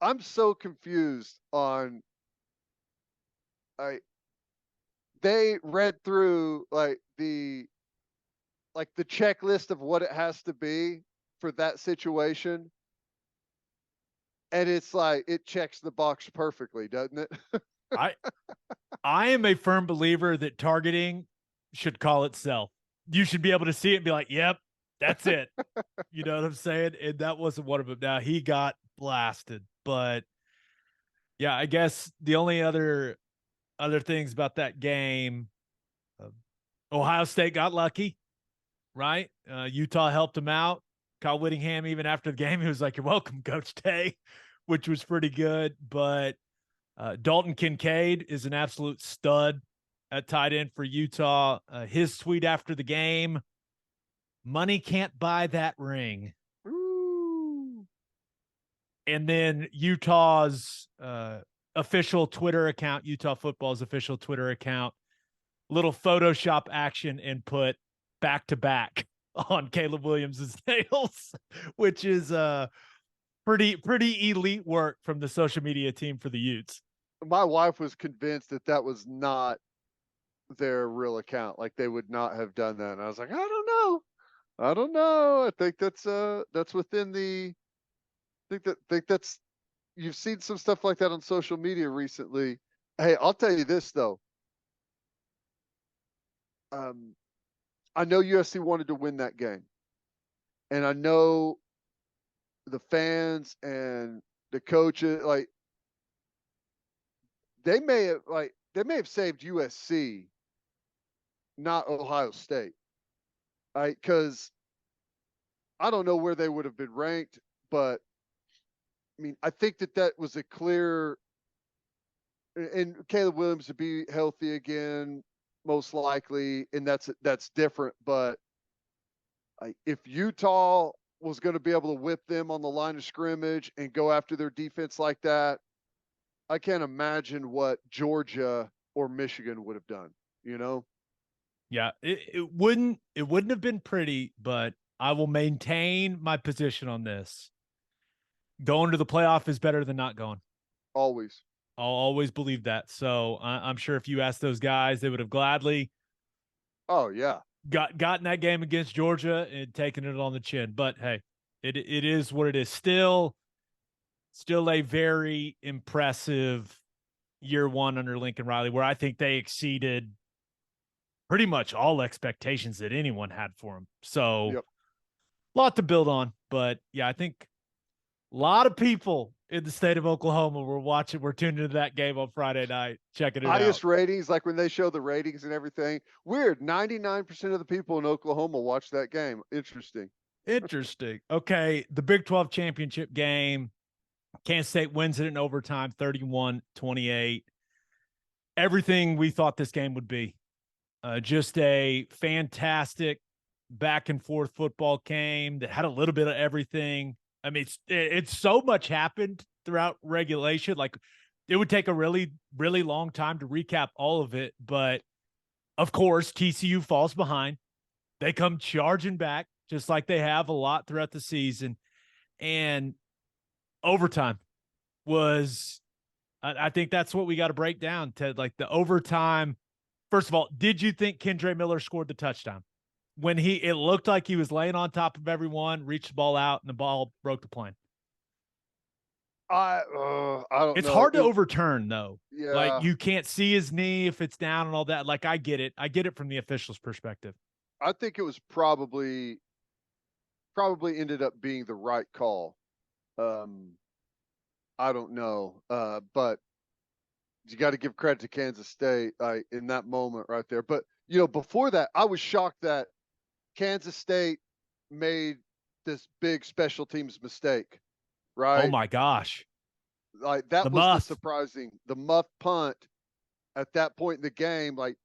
B: I'm so confused on. I They read through like the checklist of what it has to be for that situation, and it's like it checks the box perfectly, doesn't it?
A: I I am a firm believer that targeting should call itself. You should be able to see it and be like, "Yep, that's it." You know what I'm saying? And that wasn't one of them. Now he got blasted, but yeah, I guess the only other things about that game, uh, Ohio State got lucky, right? Utah helped him out. Kyle Whittingham, even after the game, he was like, "You're welcome, Coach Day," which was pretty good. But Dalton Kincaid is an absolute stud at tight end for Utah. His tweet after the game: "Money can't buy that ring."
B: Ooh.
A: And then Utah's official Twitter account, Utah football's official Twitter account, little Photoshop action and put back to back on Caleb Williams's nails, which is pretty elite work from the social media team for the Utes.
B: My wife was convinced that that was not their real account. Like they would not have done that. And I was like, I don't know. I don't know. I think that's within the. Think that's you've seen some stuff like that on social media recently. Hey, I'll tell you this though. I know USC wanted to win that game, and I know the fans and the coaches, like they may have saved USC, not Ohio State, right? Because I don't know where they would have been ranked, but I mean, I think that was a clear, and Caleb Williams to be healthy again, most likely, and that's different. But if Utah was going to be able to whip them on the line of scrimmage and go after their defense like that, I can't imagine what Georgia or Michigan would have done, you know?
A: Yeah, it wouldn't have been pretty, but I will maintain my position on this. Going to the playoff is better than not going.
B: Always.
A: I'll always believe that. So I'm sure if you asked those guys, they would have gladly
B: Oh, yeah.
A: gotten that game against Georgia and taken it on the chin. But hey, it is what it is. Still a very impressive year one under Lincoln Riley, where I think they exceeded pretty much all expectations that anyone had for him. So
B: Yep.
A: a lot to build on. But yeah, I think a lot of people in the state of Oklahoma we're tuned into that game on Friday night, checking it
B: Highest
A: out.
B: ratings, like when they show the ratings and everything. Weird. 99% of the people in Oklahoma watch that game. Interesting.
A: Interesting. Okay, the Big 12 championship game. Kansas State wins it in overtime, 31-28. Everything we thought this game would be. Just a fantastic back and forth football game that had a little bit of everything. I mean, it's so much happened throughout regulation. Like, it would take a really, really long time to recap all of it. But of course, TCU falls behind. They come charging back, just like they have a lot throughout the season. And overtime was, I think that's what we got to break down, Ted. Like, the overtime. First of all, did you think Kendre Miller scored the touchdown? When it looked like he was laying on top of everyone, reached the ball out, and the ball broke the plane.
B: I don't
A: It's
B: know.
A: hard to overturn, though. Like,
B: Yeah.
A: you can't see his knee if it's down and all that. Like, I get it. I get it from the official's perspective.
B: I think it was probably ended up being the right call. Um, I don't know. But you got to give credit to Kansas State in that moment right there. But before that, I was shocked that Kansas State made this big special teams mistake.
A: Oh
B: Right?
A: my gosh.
B: Like that
A: The
B: was
A: muff.
B: the muff punt at that point in the game. Like,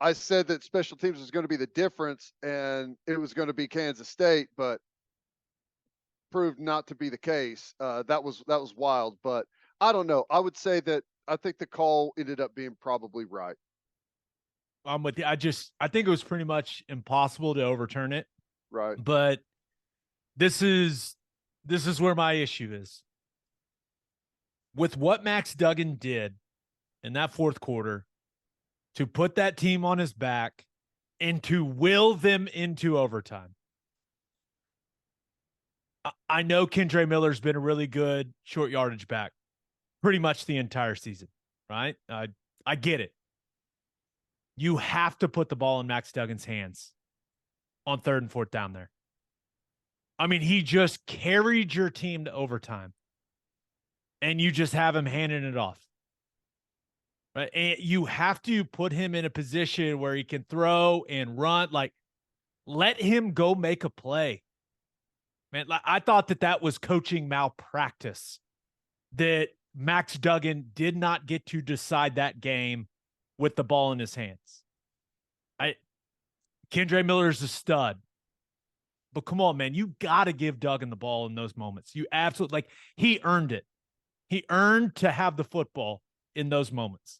B: I said that special teams was going to be the difference, and it was going to be Kansas State, but proved not to be the case. That was wild, but I don't know. I would say that I think the call ended up being probably right.
A: I'm with you. I think it was pretty much impossible to overturn it.
B: Right.
A: But this is where my issue is. With what Max Duggan did in that fourth quarter to put that team on his back and to will them into overtime. I know Kendre Miller's been a really good short yardage back pretty much the entire season, right? I get it. You have to put the ball in Max Duggan's hands on third and fourth down there. I mean, he just carried your team to overtime, and you just have him handing it off. Right? And you have to put him in a position where he can throw and run. Like, let him go make a play. Man, I thought that was coaching malpractice, that Max Duggan did not get to decide that game with the ball in his hands. Kendre Miller's a stud. But come on, man, you got to give Duggan the ball in those moments. You absolutely, he earned it. He earned to have the football in those moments.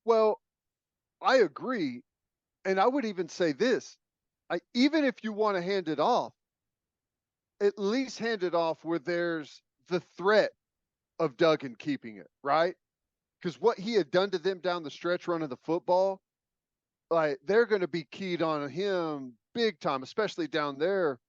B: Well, I agree. And I would even say this. Even if you want to hand it off, at least hand it off where there's the threat of Duggan keeping it, right? Because what he had done to them down the stretch running the football, like they're going to be keyed on him big time, especially down there.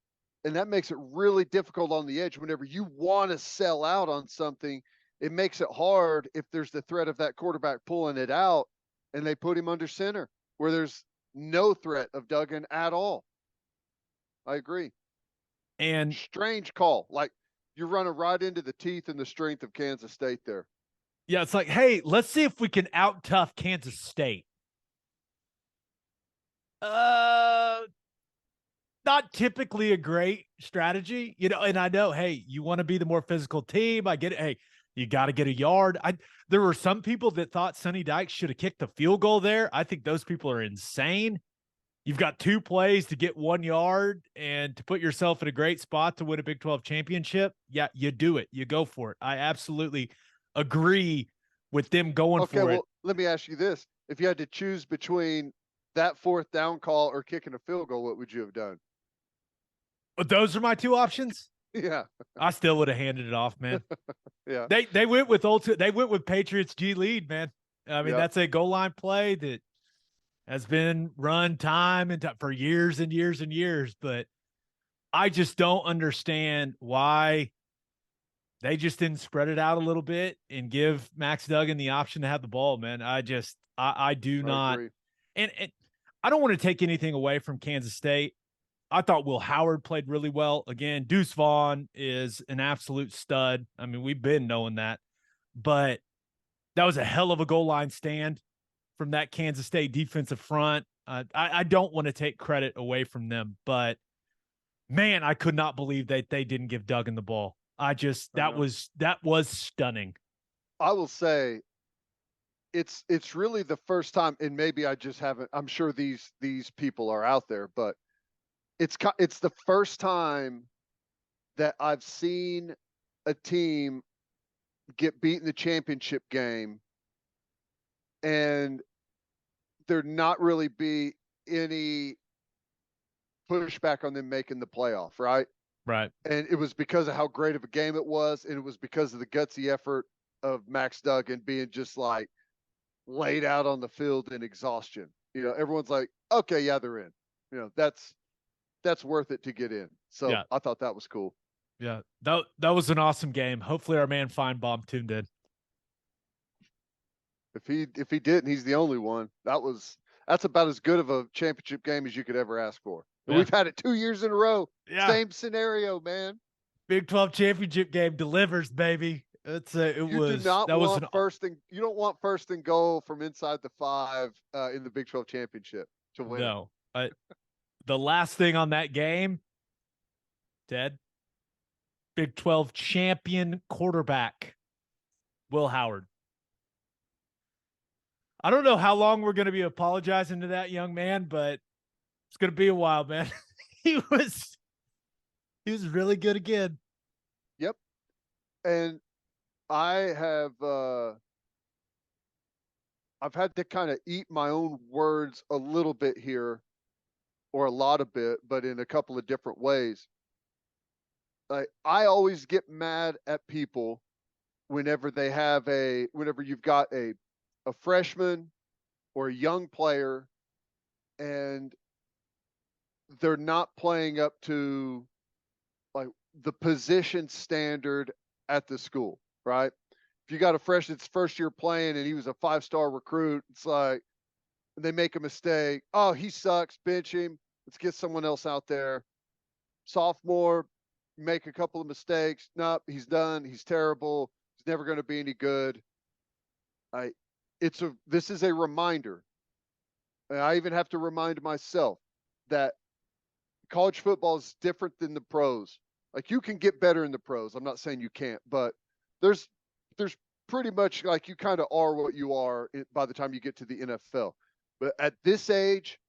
B: And that makes it really difficult on the edge. Whenever you want to sell out on something, it makes it hard if there's the threat of that quarterback pulling it out. and they put him under center where there's no threat of Duggan at all. I agree.
A: And
B: strange call. Like you're running right into the teeth and the strength of Kansas State there.
A: yeah, it's like, hey, let's see if we can out tough Kansas State. Not typically a great strategy, and I know, hey, you want to be the more physical team. I get it. Hey, you got to get a yard. There were some people that thought Sonny Dykes should have kicked the field goal there. I think those people are insane. You've got 2 plays to get 1 yard and to put yourself in a great spot to win a Big 12 championship. Yeah, you do it. You go for it. I absolutely agree with them going for it.
B: Let me ask you this. If you had to choose between that 4th down call or kicking a field goal, what would you have done?
A: But those are my 2 options.
B: Yeah.
A: I still would have handed it off, man.
B: Yeah.
A: They went with Patriots G lead, man. I mean, that's a goal line play that has been run time and time for years and years and years, but I just don't understand why they just didn't spread it out a little bit and give Max Duggan the option to have the ball, man. I do not.
B: Agree.
A: And I don't want to take anything away from Kansas State. I thought Will Howard played really well. Again, Deuce Vaughn is an absolute stud. I mean, we've been knowing that. But that was a hell of a goal line stand from that Kansas State defensive front. I don't want to take credit away from them, but, man, I could not believe that they didn't give Duggan the ball. That was stunning.
B: I will say it's really the first time, and maybe I just haven't. I'm sure these people are out there, but it's the first time that I've seen a team get beat in the championship game and there not really be any pushback on them making the playoff, right?
A: Right.
B: And it was because of how great of a game it was, and it was because of the gutsy effort of Max Duggan being just like laid out on the field in exhaustion. Everyone's like, okay, yeah, they're in. That's worth it to get in. So yeah. I thought that was cool.
A: Yeah, that was an awesome game. Hopefully our man Feinbaum tuned in.
B: If he didn't, he's the only one. That's about as good of a championship game as you could ever ask for. And we've had it 2 years in a row. Yeah. Same scenario, man.
A: Big 12 championship game delivers, baby. You don't
B: want first and goal from inside the 5 in the Big 12 championship to win.
A: No. The last thing on that game, Ted, Big 12 champion quarterback, Will Howard. I don't know how long we're going to be apologizing to that young man, but it's going to be a while, man. He was really good again.
B: Yep. And I've had to kind of eat my own words a little bit here, or a lot of bit, but in a couple of different ways. I always get mad at people whenever you've got a freshman or a young player and they're not playing up to like the position standard at the school, right? If you got a freshman that's first year playing and he was a 5-star recruit, it's like they make a mistake. Oh, he sucks. Bench him. Let's get someone else out there. Sophomore, make a couple of mistakes. Nope, he's done. He's terrible. He's never going to be any good. This is a reminder. And I even have to remind myself that college football is different than the pros. Like you can get better in the pros. I'm not saying you can't, but there's pretty much like you kind of are what you are by the time you get to the NFL. But at this age,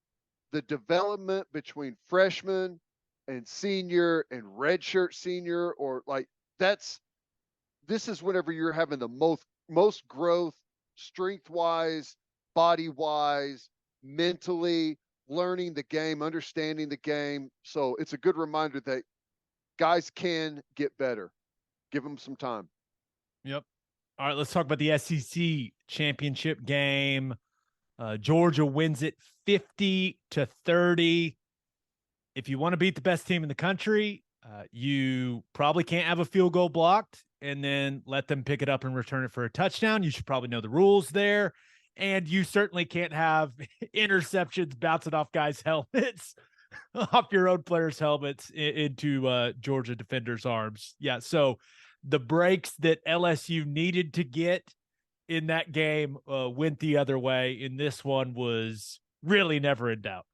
B: the development between freshman and senior and redshirt senior, or like this is whenever you're having the most growth, strength wise, body wise, mentally, learning the game, understanding the game. So it's a good reminder that guys can get better. Give them some time.
A: Yep. All right, let's talk about the SEC championship game. Georgia wins it 50-30. If you want to beat the best team in the country, you probably can't have a field goal blocked and then let them pick it up and return it for a touchdown. You should probably know the rules there. And you certainly can't have interceptions bouncing off guys' helmets, off your own players' helmets into Georgia defenders' arms. Yeah. So the breaks that LSU needed to get in that game went the other way. And this one was really never in doubt.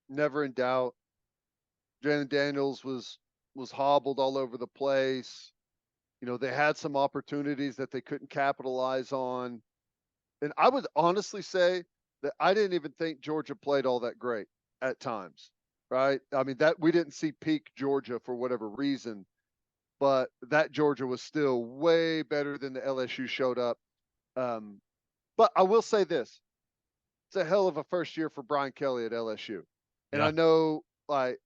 B: Never in doubt. Jalen Daniels was hobbled all over the place. You know, they had some opportunities that they couldn't capitalize on. And I would honestly say that I didn't even think Georgia played all that great at times, right? I mean, that we didn't see peak Georgia for whatever reason, but that Georgia was still way better than the LSU showed up. But I will say this: it's a hell of a first year for Brian Kelly at LSU, and
A: Yeah.
B: I know, like,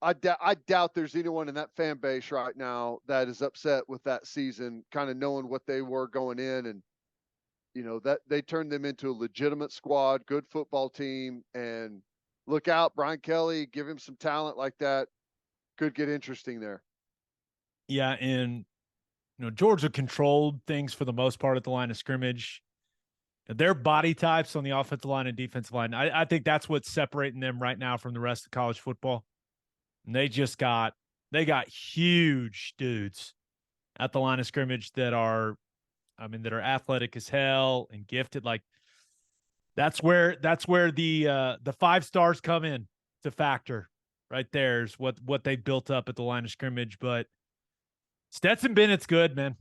B: I doubt there's anyone in that fan base right now that is upset with that season, kind of knowing what they were going in, and you know that they turned them into a legitimate squad, good football team, and look out, Brian Kelly, give him some talent like that, could get interesting there.
A: Yeah. And, Georgia controlled things for the most part at the line of scrimmage. Their body types on the offensive line and defensive line, I think that's what's separating them right now from the rest of college football. And they got huge dudes at the line of scrimmage that are athletic as hell and gifted. Like that's where the 5 stars come in to factor. Right there is what they built up at the line of scrimmage. But Stetson Bennett's good, man.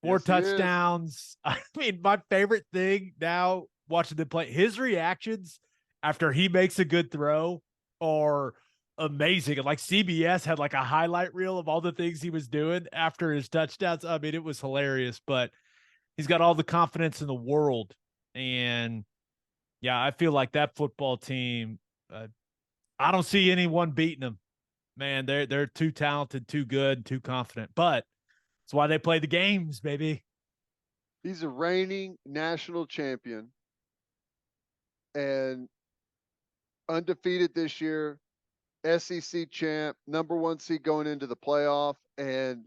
A: 4
B: Yes, he is.
A: touchdowns. I mean, my favorite thing now watching them play, his reactions after he makes a good throw are amazing. And like CBS had like a highlight reel of all the things he was doing after his touchdowns. I mean, it was hilarious, but he's got all the confidence in the world. And yeah, I feel like that football team, I don't see anyone beating them. Man, they're too talented, too good, too confident. But that's why they play the games, baby.
B: He's a reigning national champion and undefeated this year, SEC champ, #1 seed going into the playoff, and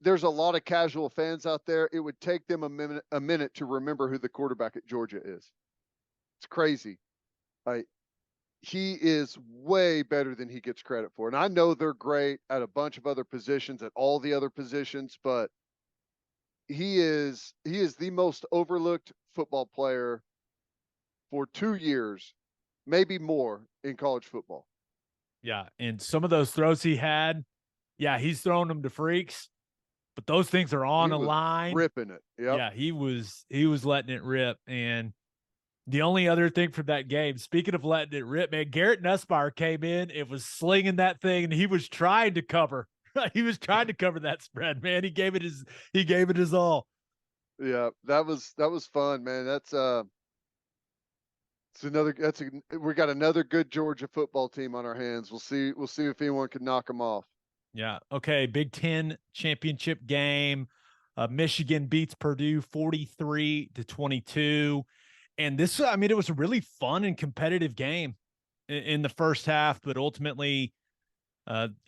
B: there's a lot of casual fans out there. It would take them a minute to remember who the quarterback at Georgia is. It's crazy. Like, he is way better than he gets credit for. And I know they're great at a bunch of other positions, at all the other positions, but he is the most overlooked football player for 2 years, maybe more, in college football.
A: Yeah, and some of those throws he had, yeah, he's throwing them to freaks, but those things are on
B: He
A: a
B: was
A: line.
B: ripping it. Yep.
A: Yeah, he was letting it rip. And the only other thing from that game, speaking of letting it rip, man, Garrett Nussmeyer came in, it was slinging that thing, and he was trying to cover. He was trying to cover that spread, man. He gave it his all.
B: Yeah, that was fun, man. We got another good Georgia football team on our hands. We'll see if anyone can knock them off.
A: Yeah. Okay. Big Ten championship game. Michigan beats Purdue 43-22. And this, I mean, it was a really fun and competitive game in the first half, but ultimately,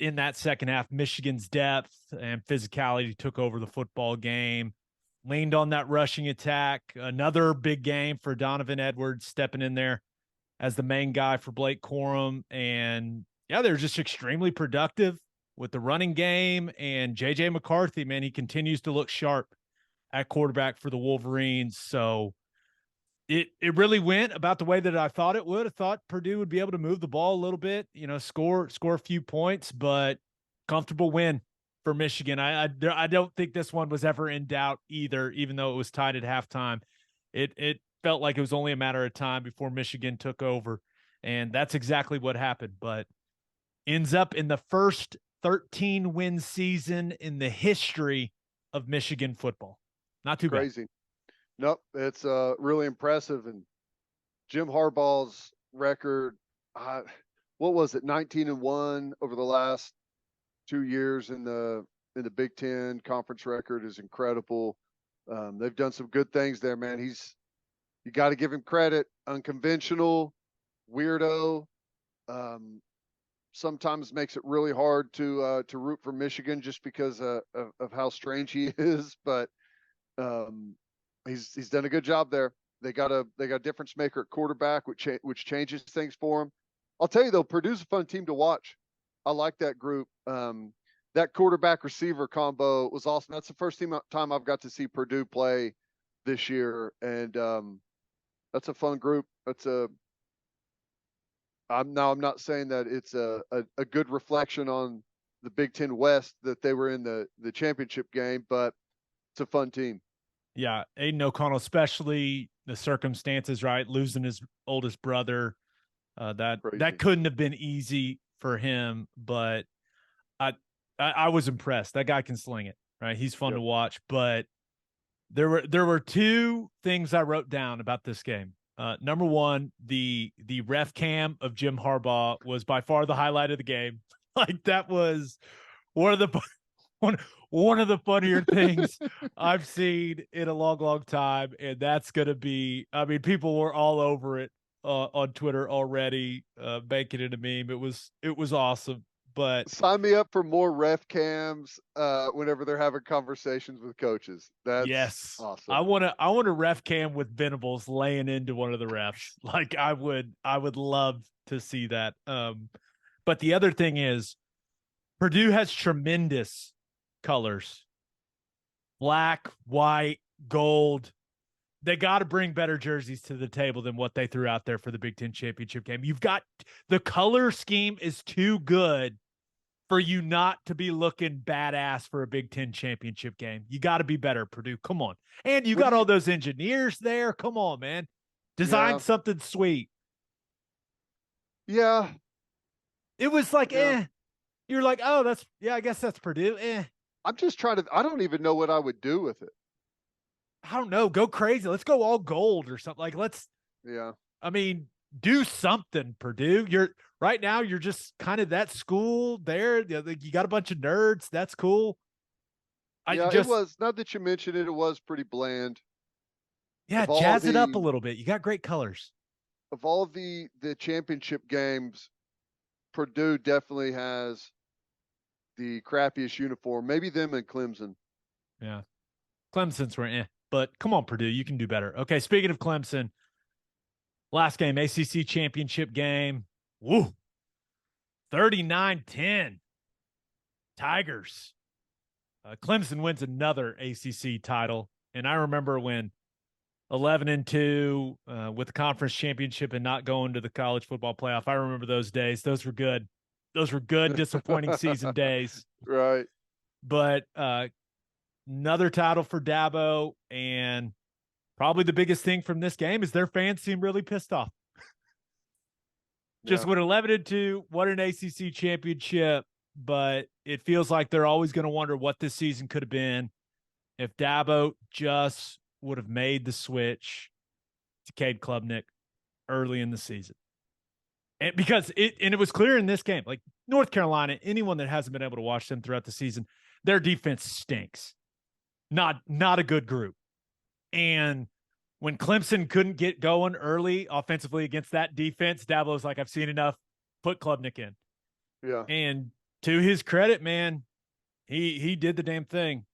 A: in that second half, Michigan's depth and physicality took over the football game, leaned on that rushing attack. Another big game for Donovan Edwards stepping in there as the main guy for Blake Corum. And yeah, they're just extremely productive with the running game. And JJ McCarthy, man, he continues to look sharp at quarterback for the Wolverines. So it really went about the way that I thought it would. I thought Purdue would be able to move the ball a little bit, score a few points, but comfortable win for Michigan. I don't think this one was ever in doubt either, even though it was tied at halftime. It felt like it was only a matter of time before Michigan took over, and that's exactly what happened. But ends up in the first 13-win season in the history of Michigan football. Not too bad.
B: Crazy. Nope, it's really impressive. And Jim Harbaugh's record, what was it, 19-1 over the last 2 years in the Big Ten conference record is incredible. They've done some good things there, man. You got to give him credit. Unconventional, weirdo. Sometimes makes it really hard to root for Michigan just because of how strange he is. But he's done a good job there. They got a difference maker at quarterback, which changes things for him. I'll tell you though, Purdue's a fun team to watch. I like that group. That quarterback receiver combo was awesome. That's the first time I've got to see Purdue play this year, and that's a fun group. I'm not saying that it's a good reflection on the Big Ten West that they were in the championship game, but it's a fun team.
A: Yeah, Aiden O'Connell, especially the circumstances, right? Losing his oldest brother, that couldn't have been easy for him. But I was impressed. That guy can sling it, right? He's fun to watch. But there were two things I wrote down about this game. Number one, the ref cam of Jim Harbaugh was by far the highlight of the game. Like that was one of the funnier things I've seen in a long, long time, and that's gonna be. I mean, people were all over it on Twitter already, making it a meme. It was awesome. But
B: sign me up for more ref cams whenever they're having conversations with coaches. That's awesome.
A: I want a ref cam with Venables laying into one of the refs. Like I would love to see that. But the other thing is Purdue has tremendous colors. Black, white, gold. They got to bring better jerseys to the table than what they threw out there for the Big Ten championship game. You've got the color scheme is too good for you not to be looking badass for a Big Ten championship game. You got to be better, Purdue. Come on. And you got all those engineers there. Come on, man. Design something sweet.
B: Yeah.
A: It was like, You're like, oh, I guess that's Purdue.
B: I'm just I don't even know what I would do with it.
A: I don't know. Go crazy. Let's go all gold or something. Like, I mean, do something, Purdue. Right now, you're just kind of that school there. You got a bunch of nerds. That's cool.
B: It was, not that you mentioned it, it was pretty bland.
A: Yeah, jazz it up a little bit. You got great colors.
B: Of all the championship games, Purdue definitely has the crappiest uniform. Maybe them and Clemson.
A: Yeah. Clemson's were but come on, Purdue, you can do better. Okay, speaking of Clemson, last game, ACC championship game. Woo. 39-10. Tigers. Clemson wins another ACC title. And I remember when 11-2 with the conference championship and not going to the college football playoff. I remember those days. Those were good. Those were good, disappointing season days.
B: Right.
A: But another title for Dabo, and probably the biggest thing from this game is their fans seem really pissed off. Just went 11-2, won an ACC championship, but it feels like they're always going to wonder what this season could have been if Dabo just would have made the switch to Cade Klubnik early in the season. And because it was clear in this game, like North Carolina, anyone that hasn't been able to watch them throughout the season, their defense stinks. Not a good group. And when Clemson couldn't get going early offensively against that defense, Dabo's like, I've seen enough. Put Klubnik in.
B: Yeah.
A: And to his credit, man, he did the damn thing.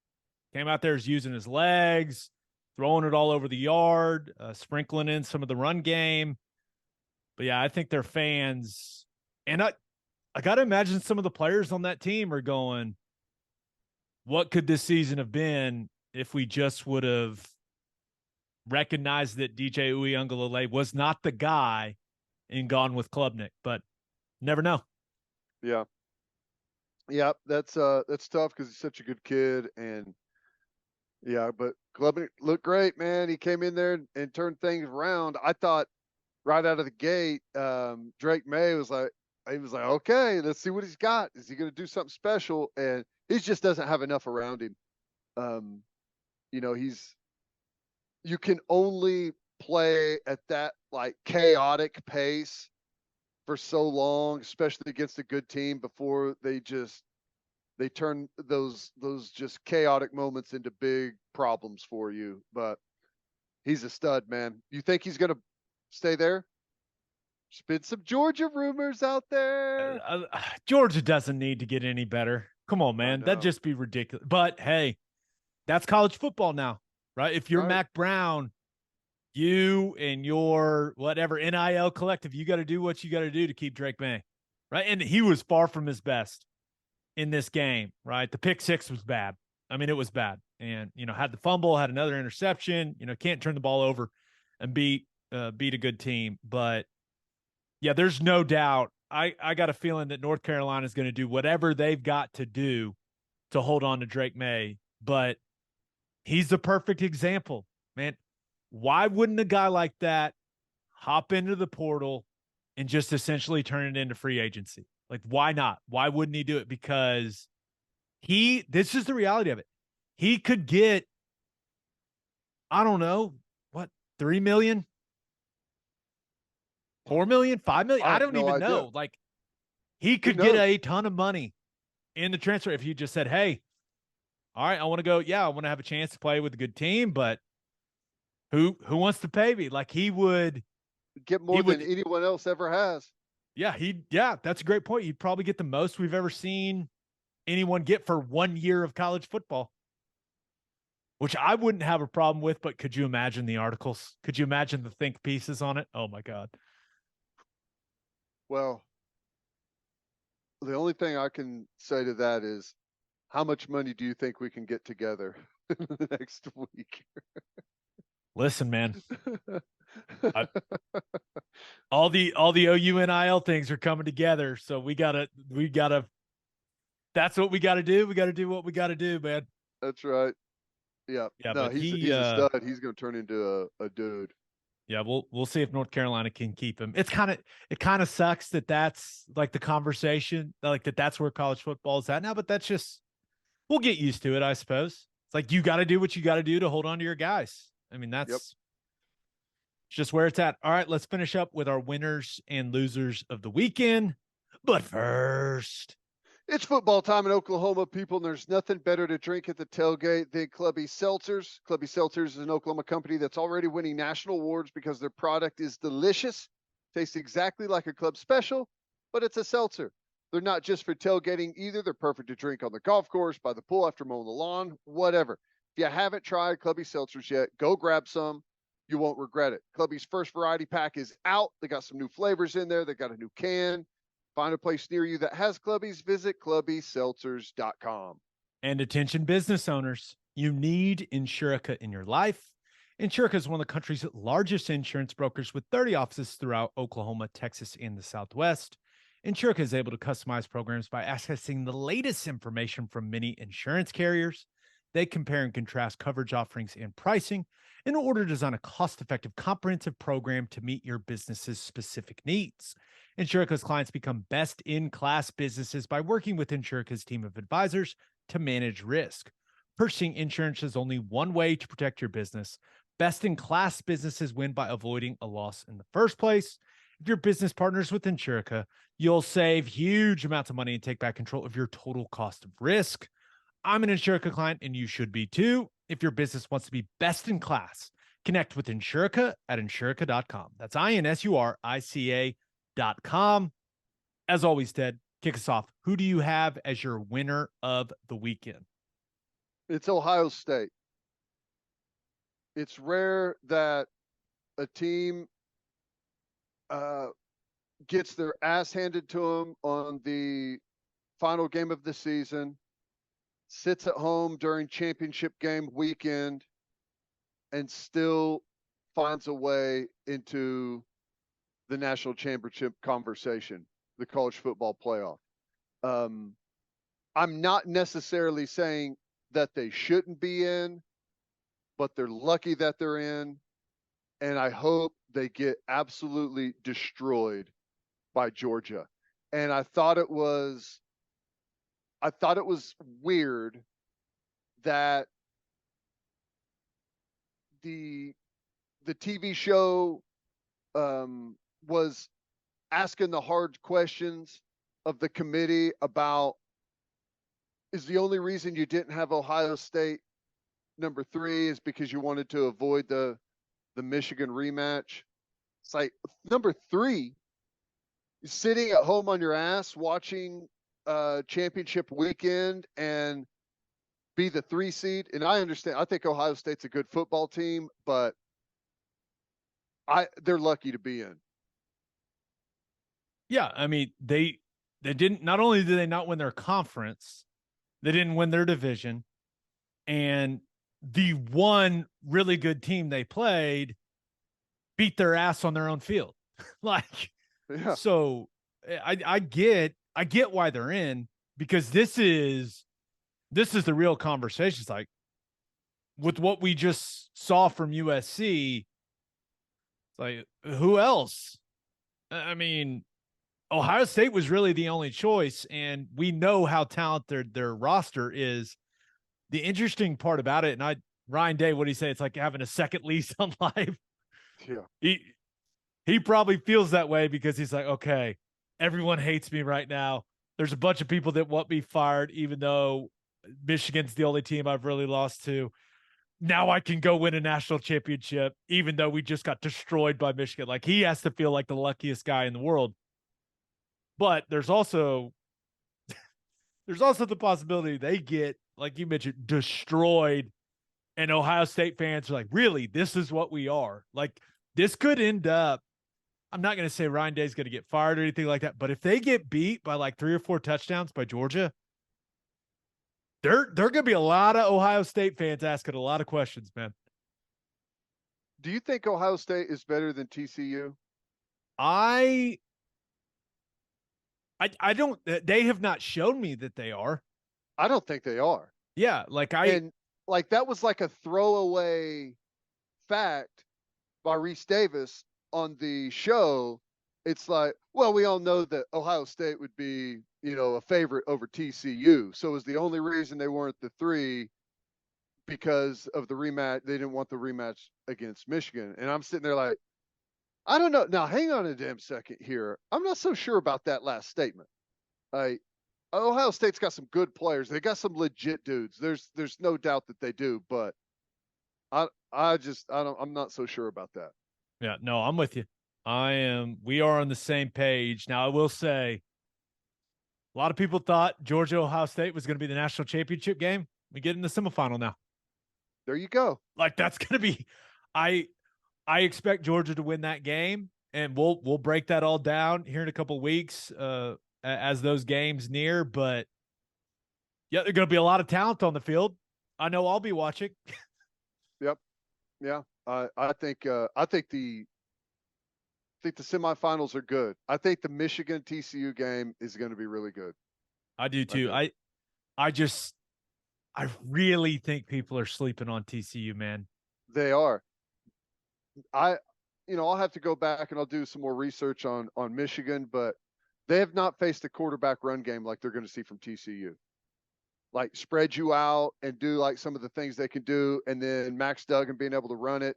A: Came out there using his legs, throwing it all over the yard, sprinkling in some of the run game. But yeah, I think their fans, and I got to imagine some of the players on that team are going, what could this season have been if we just would have recognized that DJ Uiagalelei was not the guy and gone with Klubnik? But never know.
B: Yeah. Yeah, that's tough because he's such a good kid. And yeah, but Klubnik looked great, man. He came in there and turned things around. I thought right out of the gate, Drake May was like, okay, let's see what he's got. Is he going to do something special? And he just doesn't have enough around him. You can only play at that like chaotic pace for so long, especially against a good team, before they turn those just chaotic moments into big problems for you. But he's a stud, man. You think he's going to stay there? There's been some Georgia rumors out there.
A: Georgia doesn't need to get any better. Come on, man. That'd just be ridiculous. But hey, that's college football now. right? If you're
B: Right.
A: Mac Brown, you and your whatever NIL collective, you got to do what you got to do to keep Drake May, right? And he was far from his best in this game, right? The pick six was bad. I mean, it was bad. And, had the fumble, had another interception, can't turn the ball over and beat a good team. But yeah, there's no doubt. I got a feeling that North Carolina is going to do whatever they've got to do to hold on to Drake May. But he's the perfect example, man. Why wouldn't a guy like that hop into the portal and just essentially turn it into free agency? Like, why not? Why wouldn't he do it? Because this is the reality of it. He could get, I don't know, what, 3 million, 4 million, 5 million?
B: I
A: I
B: have
A: don't
B: no
A: even
B: idea.
A: know. Like, he could
B: Who
A: get
B: knows?
A: a ton of money in the transfer if you just said, hey, all right, I want to go. Yeah, I want to have a chance to play with a good team, but who wants to pay me? Like, he would
B: Get more than anyone else ever has.
A: Yeah, that's a great point. You'd probably get the most we've ever seen anyone get for 1 year of college football, which I wouldn't have a problem with. But could you imagine the articles? Could you imagine the think pieces on it? Oh my God.
B: Well, the only thing I can say to that is, how much money do you think we can get together in the next week?
A: Listen, man, I, all the OUNIL things are coming together. So we gotta, that's what we got to do. We got to do what we got to do, man.
B: That's right. Yeah.
A: Yeah,
B: No,
A: but
B: he's a stud. He's going to turn into a dude.
A: Yeah, we'll see if North Carolina can keep him. It kind of sucks that that's like the conversation, like that's where college football is at now. But that's just, we'll get used to it, I suppose. It's like you got to do what you got to do to hold on to your guys. I mean, that's just where it's at. All right, let's finish up with our winners and losers of the weekend. But first,
B: it's football time in Oklahoma, people, and there's nothing better to drink at the tailgate than Clubby Seltzers. Clubby Seltzers is an Oklahoma company that's already winning national awards because their product is delicious, tastes exactly like a club special, but it's a seltzer. They're not just for tailgating either. They're perfect to drink on the golf course, by the pool after mowing the lawn, whatever. If you haven't tried Clubby Seltzers yet, go grab some. You won't regret it. Clubby's first variety pack is out. They got some new flavors in there. They got a new can. Find a place near you that has Clubbies. Visit clubbyseltzers.com.
A: And attention business owners, you need Insurica in your life. Insurica is one of the country's largest insurance brokers with 30 offices throughout Oklahoma, Texas, and the Southwest. Insurica is able to customize programs by accessing the latest information from many insurance carriers. They compare and contrast coverage offerings and pricing in order to design a cost-effective, comprehensive program to meet your business's specific needs. Insurica's clients become best-in-class businesses by working with Insurica's team of advisors to manage risk. Purchasing insurance is only one way to protect your business. Best-in-class businesses win by avoiding a loss in the first place. If your business partners with Insurica, you'll save huge amounts of money and take back control of your total cost of risk. I'm an Insurica client, and you should be too. If your business wants to be best in class, connect with Insurica at insurica.com. That's INSURICA.com. As always, Ted, kick us off. Who do you have as your winner of the weekend?
B: It's Ohio State. It's rare that a team gets their ass handed to them on the final game of the season, sits at home during championship game weekend, and still finds a way into the national championship conversation, the college football playoff. I'm not necessarily saying that they shouldn't be in, but they're lucky that they're in. And I hope they get absolutely destroyed by Georgia. And I thought it was weird that the TV show was asking the hard questions of the committee about, is the only reason you didn't have Ohio State number 3 is because you wanted to avoid the Michigan rematch? It's like, number 3, sitting at home on your ass watching championship weekend, and be the 3 seed. And I understand. I think Ohio State's a good football team, but they're lucky to be in.
A: Yeah, I mean, they didn't, not only did they not win their conference, they didn't win their division, and the one really good team they played beat their ass on their own field. Like,
B: Yeah.
A: so I get why they're in, because this is the real conversation. It's like, with what we just saw from USC, it's like, who else? I mean, Ohio State was really the only choice, and we know how talented their roster is. The interesting part about it, and Ryan Day, what do you say? It's like having a second lease on life.
B: Yeah.
A: He probably feels that way because he's like, okay, everyone hates me right now. There's a bunch of people that want me fired, even though Michigan's the only team I've really lost to. Now I can go win a national championship, even though we just got destroyed by Michigan. Like, he has to feel like the luckiest guy in the world. But there's also the possibility they get, like you mentioned, destroyed, and Ohio State fans are like, really, this is what we are. Like, this could end up, I'm not going to say Ryan Day's going to get fired or anything like that, but if they get beat by like 3 or 4 touchdowns by Georgia, there going to be a lot of Ohio State fans asking a lot of questions, man.
B: Do you think Ohio State is better than TCU?
A: I don't, they have not shown me that they are.
B: I don't think they are.
A: Yeah, like
B: and like that was like a throwaway fact by Reese Davis on the show. It's like, well, we all know that Ohio State would be, a favorite over TCU. So it was the only reason they weren't the 3 because of the rematch. They didn't want the rematch against Michigan. And I'm sitting there like, I don't know. Now, hang on a damn second here. I'm not so sure about that last statement. Ohio State's got some good players. They got some legit dudes. There's no doubt that they do, but I'm not so sure about that.
A: Yeah, no, I'm with you. We are on the same page. Now, I will say, a lot of people thought Georgia Ohio State was going to be the national championship game. We get in the semifinal now.
B: There you go.
A: Like, that's going to be, I expect Georgia to win that game, and we'll break that all down here in a couple of weeks as those games near. But yeah, there's going to be a lot of talent on the field. I know I'll be watching.
B: Yep. Yeah. I think the semifinals are good. I think the Michigan TCU game is going to be really good.
A: I do too. I really think people are sleeping on TCU, man.
B: They are. I'll have to go back and I'll do some more research on Michigan, but they have not faced a quarterback run game like they're going to see from TCU. Like, spread you out and do like some of the things they can do, and then Max Duggan being able to run it,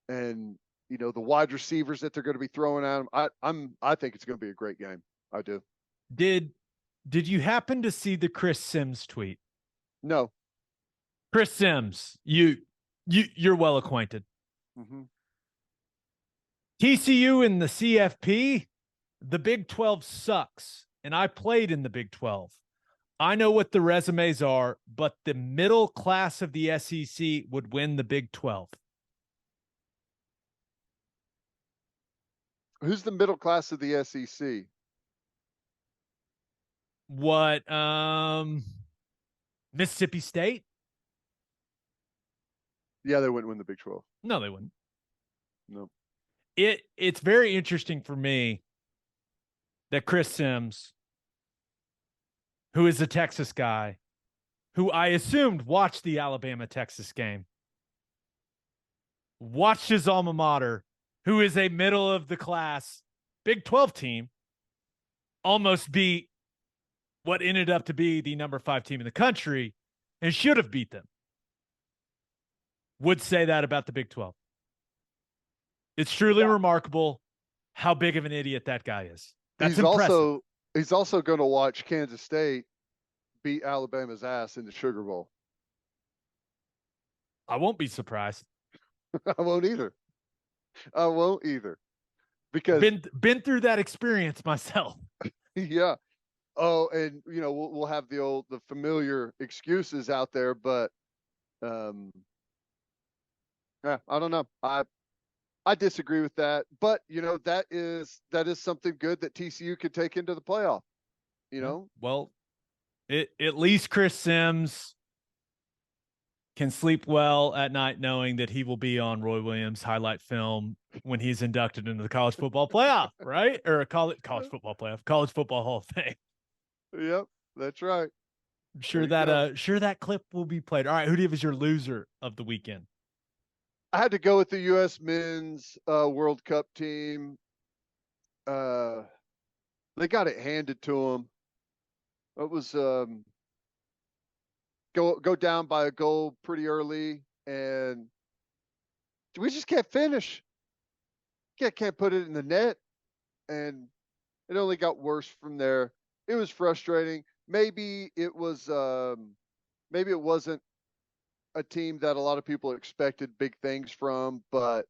B: and the wide receivers that they're going to be throwing at them. I think it's going to be a great game. I do.
A: Did you happen to see the Chris Sims tweet?
B: No.
A: Chris Sims, you're well acquainted.
B: Mm-hmm.
A: TCU in the CFP, the Big 12 sucks, and I played in the Big 12. I know what the resumes are, but the middle class of the SEC would win the Big 12.
B: Who's the middle class of the SEC?
A: What, Mississippi State?
B: Yeah, they wouldn't win the Big 12.
A: No, they wouldn't.
B: No.
A: It's very interesting for me that Chris Sims, who is a Texas guy, who I assumed watched the Alabama-Texas game, watched his alma mater, who is a middle-of-the-class Big 12 team, almost beat what ended up to be the number 5 team in the country and should have beat them, would say that about the Big 12. It's truly remarkable how big of an idiot that guy is. That's impressive.
B: He's also going to watch Kansas State beat Alabama's ass in the Sugar Bowl.
A: I won't be surprised.
B: I won't either. Because
A: been through that experience myself.
B: Yeah. Oh, and we'll have the familiar excuses out there, but yeah, I don't know. I disagree with that, but that is something good that TCU could take into the playoff.
A: Yeah. Well, at least Chris Sims can sleep well at night knowing that he will be on Roy Williams' highlight film when he's inducted into the college football playoff, right? Or a college football playoff, college football Hall of Fame.
B: Yep, that's right.
A: I'm sure that clip will be played. All right, who do you have as your loser of the weekend?
B: I had to go with the U.S. Men's World Cup team. They got it handed to them. It was go down by a goal pretty early, and we just can't finish. Can't put it in the net, and it only got worse from there. It was frustrating. Maybe it wasn't a team that a lot of people expected big things from, but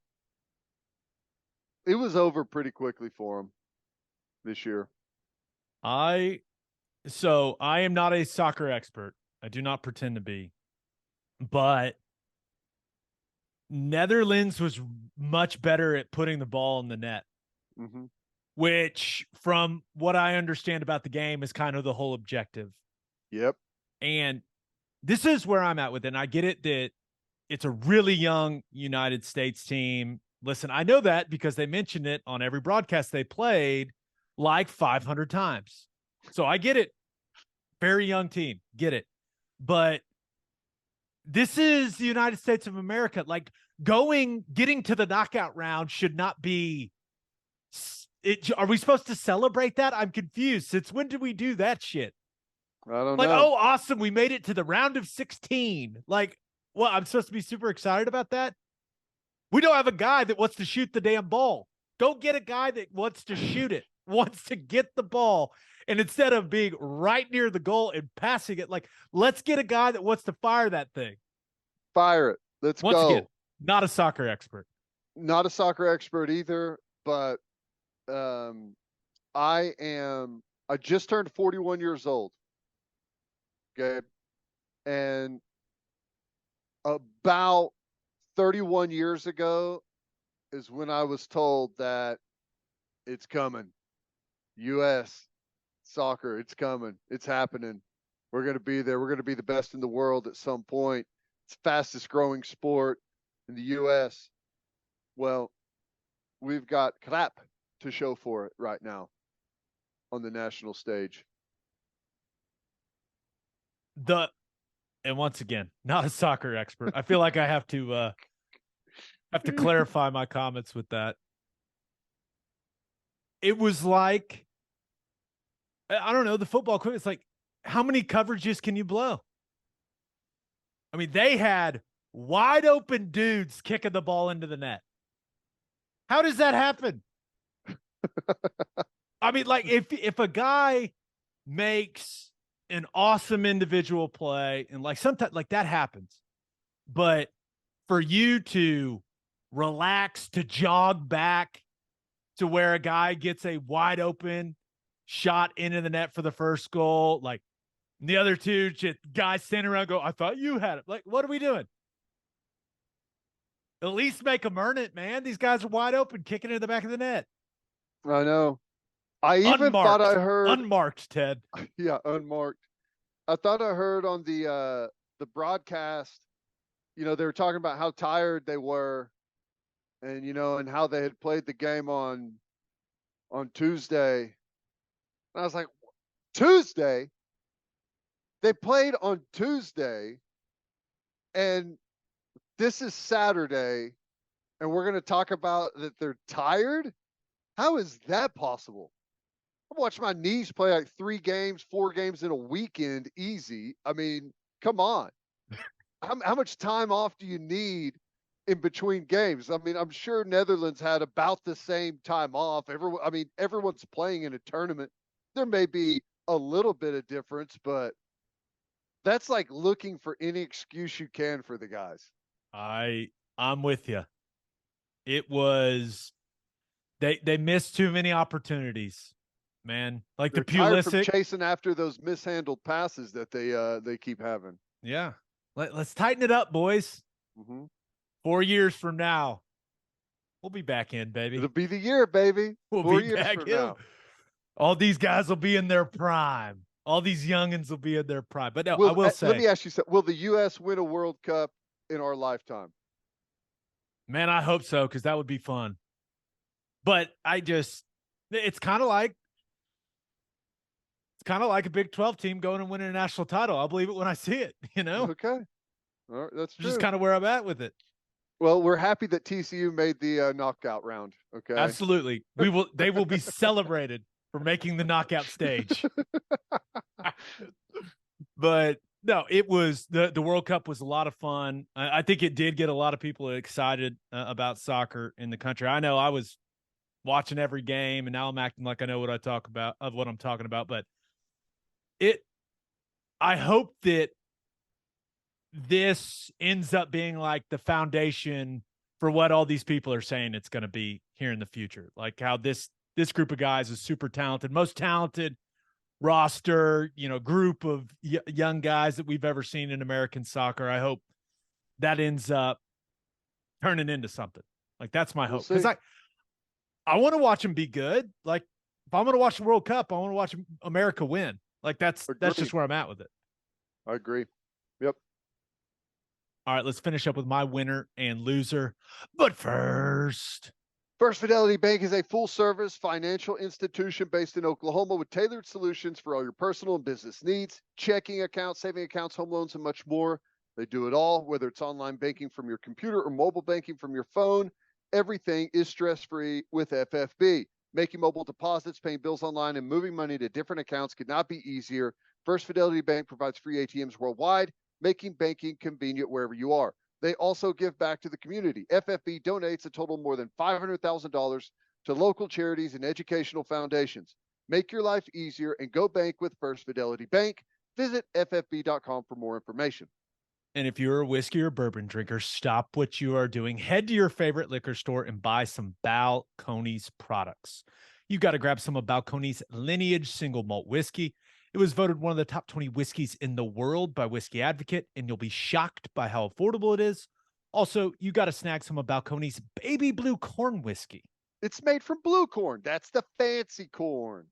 B: it was over pretty quickly for them this year.
A: I am not a soccer expert. I do not pretend to be, but Netherlands was much better at putting the ball in the net, which, from what I understand about the game, is kind of the whole objective.
B: Yep.
A: And this is where I'm at with it. And I get it that it's a really young United States team. Listen, I know that because they mentioned it on every broadcast they played like 500 times. So I get it. Very young team. Get it. But this is the United States of America. Like, getting to the knockout round should not be it. Are we supposed to celebrate that? I'm confused. Since when did we do that shit?
B: I don't
A: know.
B: Oh,
A: awesome. We made it to the round of 16. Like, well, I'm supposed to be super excited about that. We don't have a guy that wants to shoot the damn ball. Go get a guy that wants to shoot it, wants to get the ball. And instead of being right near the goal and passing it, like, let's get a guy that wants to fire that thing.
B: Fire it. Let's
A: Once
B: go.
A: Again, not a soccer expert.
B: Not a soccer expert either, but I just turned 41 years old. Gabe. And about 31 years ago is when I was told that it's coming. U.S. soccer, it's coming. It's happening. We're going to be there. We're going to be the best in the world at some point. It's the fastest growing sport in the U.S. Well, we've got crap to show for it right now on the national stage.
A: And once again, not a soccer expert. I feel like I have to clarify my comments with that. It was like, I don't know, the football equipment. It's like, how many coverages can you blow? I mean, they had wide open dudes kicking the ball into the net. How does that happen? I mean, like, if a guy makes an awesome individual play, and like sometimes like that happens, but for you to relax, to jog back to where a guy gets a wide open shot into the net for the first goal, like the other two guys standing around go, I thought you had it. Like, what are we doing? At least make them earn it, man. These guys are wide open, kicking into the back of the net.
B: I know. I even thought I heard
A: unmarked, Ted.
B: Yeah, unmarked. I thought I heard on the broadcast, they were talking about how tired they were, and and how they had played the game on Tuesday. And I was like, Tuesday? They played on Tuesday, and this is Saturday, and we're going to talk about that they're tired? How is that possible? I've watched my knees play like 3 games, 4 games in a weekend easy. I mean, come on. How much time off do you need in between games? I mean, I'm sure Netherlands had about the same time off. Everyone's playing in a tournament. There may be a little bit of difference, but that's like looking for any excuse you can for the guys.
A: I'm with you. It was they missed too many opportunities. man. Like
B: They're
A: the
B: tired from
A: Pulisic.
B: chasing after those mishandled passes that they keep having.
A: Yeah. Let's tighten it up, boys.
B: Mm-hmm.
A: 4 years from now, we'll be back in, baby.
B: It'll be the year, baby.
A: We'll
B: 4
A: be
B: years
A: back
B: from
A: in.
B: now.
A: All these guys will be in their prime. All these youngins will be in their prime. But no, I
B: Will,
A: will say,
B: let me ask you something. Will the U.S. win a World Cup in our lifetime?
A: man, I hope so, because that would be fun. But it's kind of like a Big 12 team going and winning a national title. I'll believe it when I see it, you know?
B: Okay. All right, that's true.
A: Just kind of where I'm at with it.
B: Well, we're happy that TCU made the knockout round. Okay.
A: Absolutely. They will be celebrated for making the knockout stage. But no, it was the World Cup was a lot of fun. I think it did get a lot of people excited about soccer in the country. I know I was watching every game, and now I'm acting like I know what I'm talking about. But I hope that this ends up being like the foundation for what all these people are saying it's going to be here in the future. Like how this group of guys is super talented, most talented roster, group of young guys that we've ever seen in American soccer. I hope that ends up turning into something. Like that's my hope. Because I want to watch them be good. Like if I'm going to watch the World Cup, I want to watch America win. Like that's just where I'm at with it.
B: I agree. Yep.
A: All right, let's finish up with my winner and loser. But first,
B: First Fidelity Bank is a full-service financial institution based in Oklahoma with tailored solutions for all your personal and business needs, checking accounts, saving accounts, home loans, and much more. They do it all, whether it's online banking from your computer or mobile banking from your phone. Everything is stress-free with FFB. Making mobile deposits, paying bills online, and moving money to different accounts could not be easier. First Fidelity Bank provides free ATMs worldwide, making banking convenient wherever you are. They also give back to the community. FFB donates a total of more than $500,000 to local charities and educational foundations. Make your life easier and go bank with First Fidelity Bank. Visit ffb.com for more information.
A: And if you're a whiskey or bourbon drinker, stop what you are doing. Head to your favorite liquor store and buy some Balcones products. You got to grab some of Balcones Lineage single malt whiskey. It was voted one of the top 20 whiskeys in the world by Whiskey Advocate, and you'll be shocked by how affordable it is. Also, you got to snag some of Balcones Baby Blue Corn whiskey.
B: It's made from blue corn. That's the fancy corn.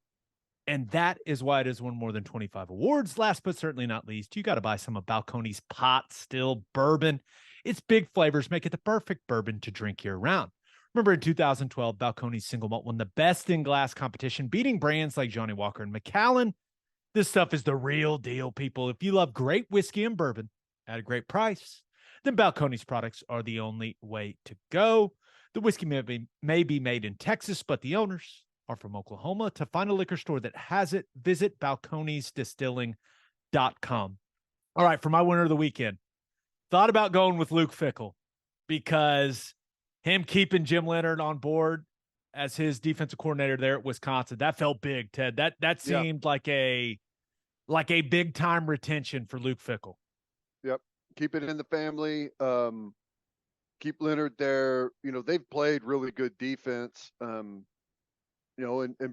A: And that is why it has won more than 25 awards. Last but certainly not least, you got to buy some of Balcones Pot Still Bourbon. Its big flavors make it the perfect bourbon to drink year-round. Remember in 2012, Balcones Single Malt won the Best in Glass competition, beating brands like Johnnie Walker and Macallan. This stuff is the real deal, people. If you love great whiskey and bourbon at a great price, then Balcones products are the only way to go. The whiskey may be made in Texas, but the owners are from Oklahoma. To find a liquor store that has it, visit balconesdistilling.com. All right, for my winner of the weekend, thought about going with Luke Fickell because him keeping Jim Leonhard on board as his defensive coordinator there at Wisconsin, that felt big, Ted. That seemed like a big time retention for Luke Fickell.
B: Yep. Keep it in the family. Keep Leonhard there. They've played really good defense. And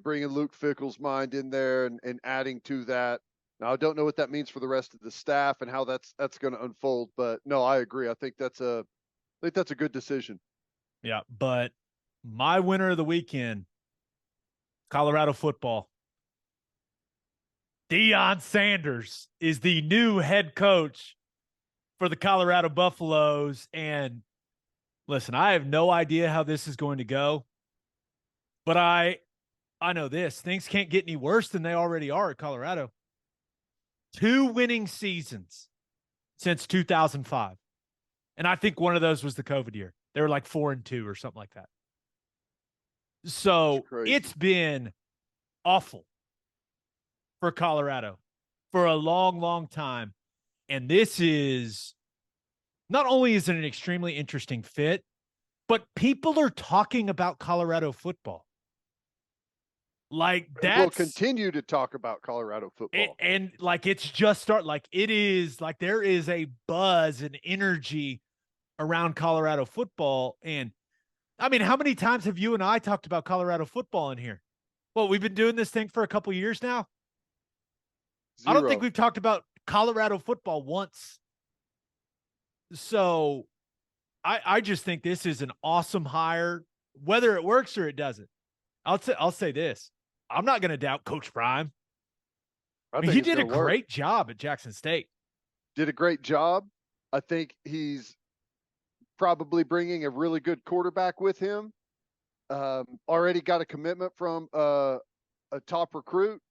B: bringing Luke Fickell's mind in there and adding to that. Now, I don't know what that means for the rest of the staff and how that's going to unfold, but no, I agree. I think that's a good decision.
A: Yeah, but my winner of the weekend, Colorado football. Deion Sanders is the new head coach for the Colorado Buffaloes. And listen, I have no idea how this is going to go, but I know this. Things can't get any worse than they already are at Colorado. 2 winning seasons since 2005. And I think one of those was the COVID year. They were like 4-2 or something like that. So it's been awful for Colorado for a long, long time. And this is not only is it an extremely interesting fit, but people are talking about Colorado football. Like that
B: we'll continue to talk about Colorado football.
A: And like it's just it is like there is a buzz and energy around Colorado football. And I mean, how many times have you and I talked about Colorado football in here? Well, we've been doing this thing for a couple years now. I don't think
B: 0.
A: we've talked about Colorado football once. So I just think this is an awesome hire, whether it works or it doesn't. I'll say this. I'm not going to doubt Coach Prime.
B: I
A: I mean,
B: think
A: he
B: it's
A: did a
B: going to work.
A: great job at Jackson State.
B: Did a great job. I think he's probably bringing a really good quarterback with him. Already got a commitment from a top recruit.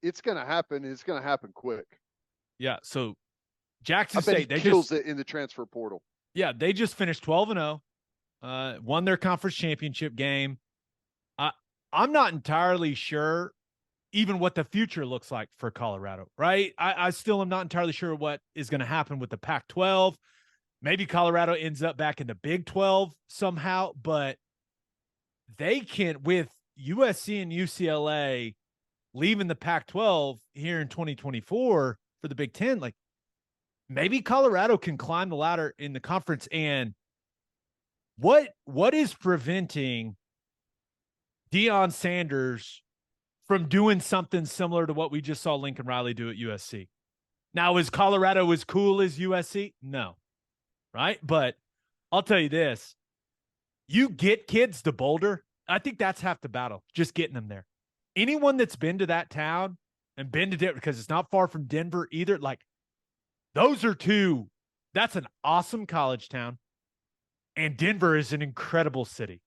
B: It's going to happen. It's going to happen quick.
A: Yeah. So
B: I
A: Jackson
B: bet he
A: State, they
B: kills
A: just
B: it in the transfer portal.
A: yeah, they just finished 12-0, won their conference championship game. I I'm not entirely sure even what the future looks like for Colorado, right? I still am not entirely sure what is going to happen with the Pac-12. Maybe Colorado ends up back in the Big 12 somehow, but they can, with USC and UCLA leaving the Pac-12 here in 2024 for the Big Ten, like maybe Colorado can climb the ladder in the conference. And what is preventing Deion Sanders from doing something similar to what we just saw Lincoln Riley do at USC? Now, is Colorado as cool as USC? No, right? But I'll tell you this. You get kids to Boulder, I think that's half the battle, just getting them there. Anyone that's been to that town and been to Denver, because it's not far from Denver either, like those are two. That's an awesome college town. And Denver is an incredible city.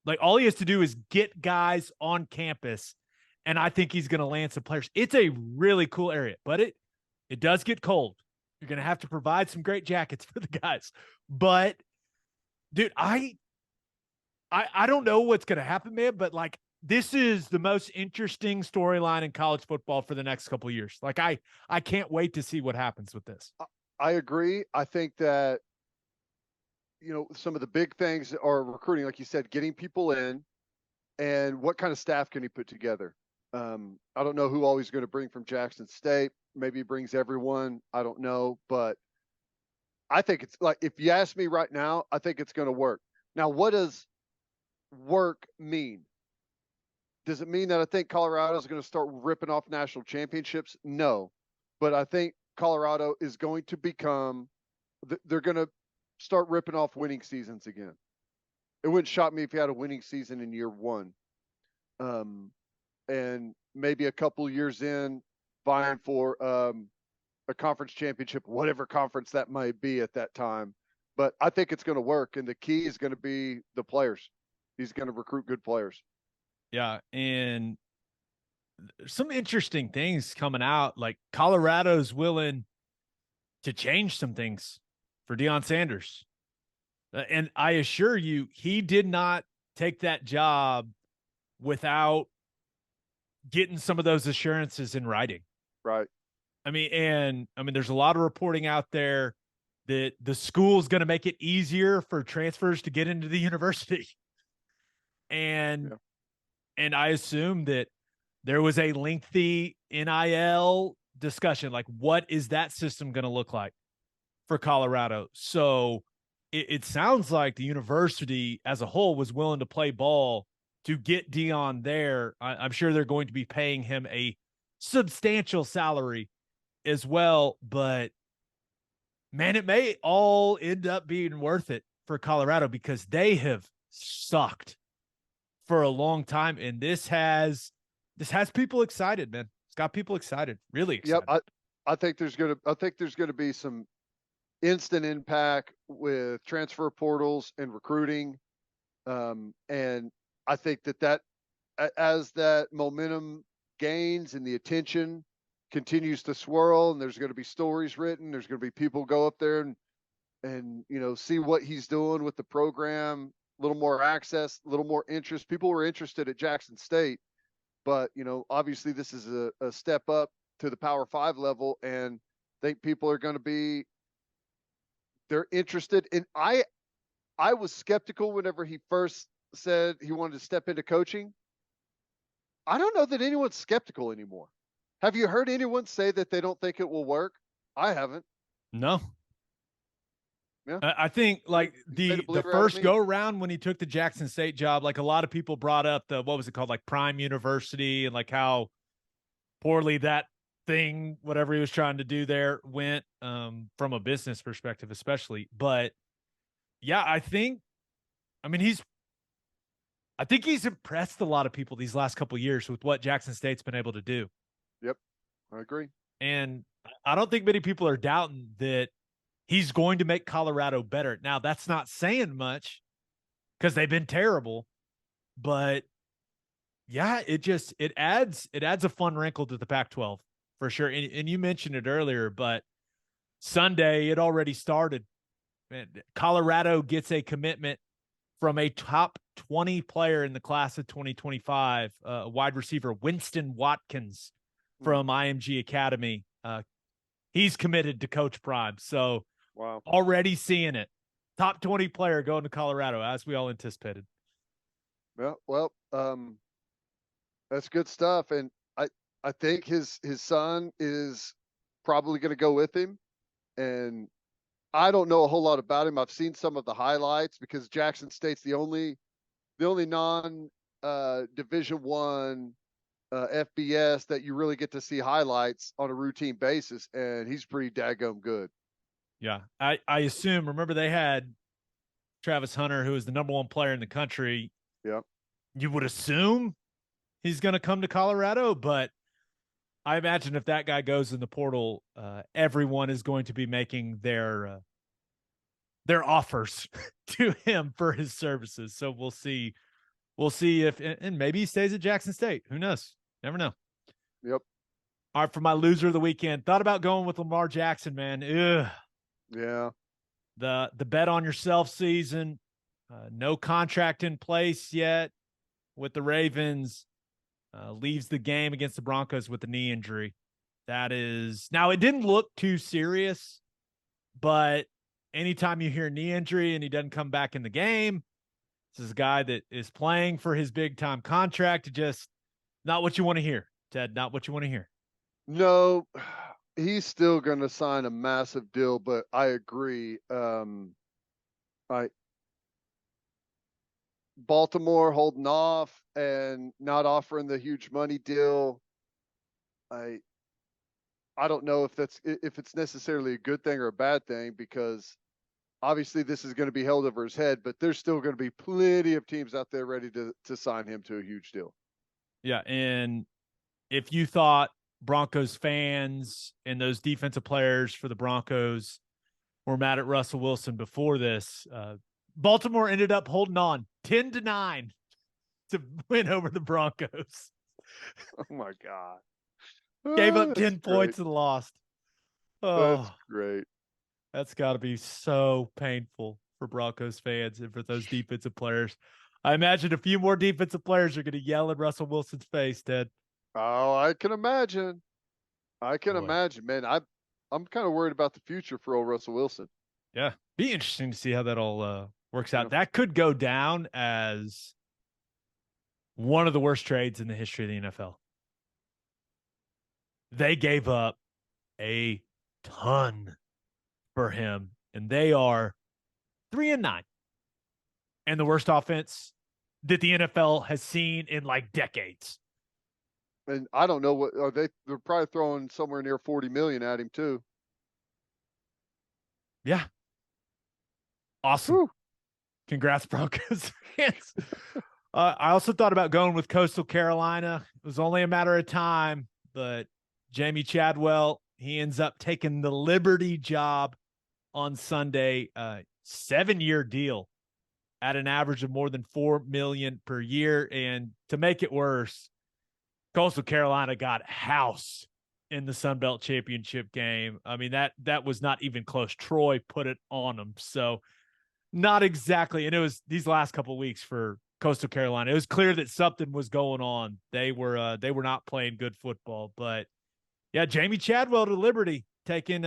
A: Like all he has to do is get guys on campus, and I think he's going to land some players. It's a really cool area, but it does get cold. You're going to have to provide some great jackets for the guys. But dude, I don't know what's going to happen, man, but like this is the most interesting storyline in college football for the next couple of years. Like I can't wait to see what happens with this.
B: I agree. I think that some of the big things are recruiting, like you said, getting people in, and what kind of staff can he put together. I don't know who all he's going to bring from Jackson State. Maybe he brings everyone. I don't know, but I think it's like, if you ask me right now, I think it's going to work. Now, what does work mean? Does it mean that I think Colorado is going to start ripping off national championships? No, but I think Colorado is going to become, they're going to start ripping off winning seasons again. It wouldn't shock me if you had a winning season in year one. And maybe a couple years in, vying for a conference championship, whatever conference that might be at that time. But I think it's going to work, and the key is going to be the players. He's going to recruit good players.
A: Yeah, and some interesting things coming out. Like Colorado's willing to change some things for Deion Sanders. And I assure you, he did not take that job without getting some of those assurances in writing.
B: Right.
A: I mean, there's a lot of reporting out there that the school's going to make it easier for transfers to get into the university. And I assume that there was a lengthy NIL discussion, like what is that system going to look like for Colorado? So it sounds like the university as a whole was willing to play ball to get Deion there. I'm sure they're going to be paying him a substantial salary as well, but man, it may all end up being worth it for Colorado because they have sucked for a long time, and this has people excited, man. It's got people excited, really excited.
B: Yep, I think there's gonna be some instant impact with transfer portals and recruiting, and I think that as that momentum gains and the attention continues to swirl, and there's going to be stories written, there's going to be people go up there and see what he's doing with the program, a little more access, a little more interest. People were interested at Jackson State, but obviously this is a step up to the Power 5 level, and I think people are going to be, they're interested in. I was skeptical whenever he first said he wanted to step into coaching. I don't know that anyone's skeptical anymore. Have you heard anyone say that they don't think it will work? I haven't.
A: No.
B: Yeah.
A: I think like
B: Made a
A: the
B: believer out of
A: first
B: me.
A: go around when he took the Jackson State job, like a lot of people brought up the what was it called, like Prime University, and like how poorly that thing, whatever he was trying to do there, went from a business perspective, especially. But yeah, I mean, I think he's impressed a lot of people these last couple of years with what Jackson State's been able to do.
B: Yep. I agree.
A: And I don't think many people are doubting that he's going to make Colorado better. Now, that's not saying much because they've been terrible, but yeah, it adds a fun wrinkle to the Pac-12 for sure. And you mentioned it earlier, but Sunday it already started. Man, Colorado gets a commitment from a top 20 player in the class of 2025, wide receiver Winston Watkins from IMG Academy. He's committed to Coach Prime. So
B: Wow.
A: already seeing it. Top 20 player going to Colorado, as we all anticipated.
B: Yeah. Well, that's good stuff. And I think his son is probably going to go with him. And I don't know a whole lot about him. I've seen some of the highlights because Jackson State's the only non Division One FBS that you really get to see highlights on a routine basis, and he's pretty daggum good.
A: Yeah, I assume. Remember, they had Travis Hunter, who is the number one player in the country.
B: Yeah,
A: You would assume he's going to come to Colorado, but I imagine if that guy goes in the portal, everyone is going to be making their offers to him for his services. So we'll see. We'll see if, and maybe he stays at Jackson State. Who knows? Never know.
B: Yep.
A: All right, for my loser of the weekend, thought about going with Lamar Jackson, man. Ugh.
B: Yeah.
A: The bet on yourself season, no contract in place yet with the Ravens, leaves the game against the Broncos with a knee injury. That is, now it didn't look too serious, but anytime you hear knee injury and he doesn't come back in the game, this is a guy that is playing for his big time contract. Just not what you want to hear, Ted. Not what you want to hear.
B: No, he's still going to sign a massive deal, but I agree. I Baltimore holding off and not offering the huge money deal. I don't know if it's necessarily a good thing or a bad thing, because obviously this is going to be held over his head, but there's still going to be plenty of teams out there ready to sign him to a huge deal.
A: Yeah, and if you thought Broncos fans and those defensive players for the Broncos were mad at Russell Wilson before this, Baltimore ended up holding on 10-9 to win over the Broncos.
B: Oh my God.
A: Gave up
B: That's
A: 10
B: great.
A: points and lost.
B: That's
A: Oh,
B: great.
A: that's got to be so painful for Broncos fans and for those defensive players. I imagine a few more defensive players are going to yell in Russell Wilson's face, Ted.
B: Oh, I can imagine. I can
A: Boy.
B: imagine, man. I'm kind of worried about the future for old Russell Wilson.
A: Yeah. Be interesting to see how that all works out.
B: Yeah.
A: That could go down as one of the worst trades in the history of the NFL. They gave up a ton for him, and they are 3-9, and the worst offense that the NFL has seen in like decades.
B: And I don't know what are they're probably throwing somewhere near 40 million at him too.
A: Yeah. Awesome.
B: Whew.
A: Congrats, Broncos fans. I also thought about going with Coastal Carolina. It was only a matter of time, but Jamie Chadwell, he ends up taking the Liberty job on Sunday, 7-year deal at an average of more than $4 million per year. And to make it worse, Coastal Carolina got house in the Sun Belt Championship game. I mean, that was not even close. Troy put it on them. So not exactly. And it was these last couple of weeks for Coastal Carolina. It was clear that something was going on. They were not playing good football. But yeah, Jamie Chadwell to Liberty, taking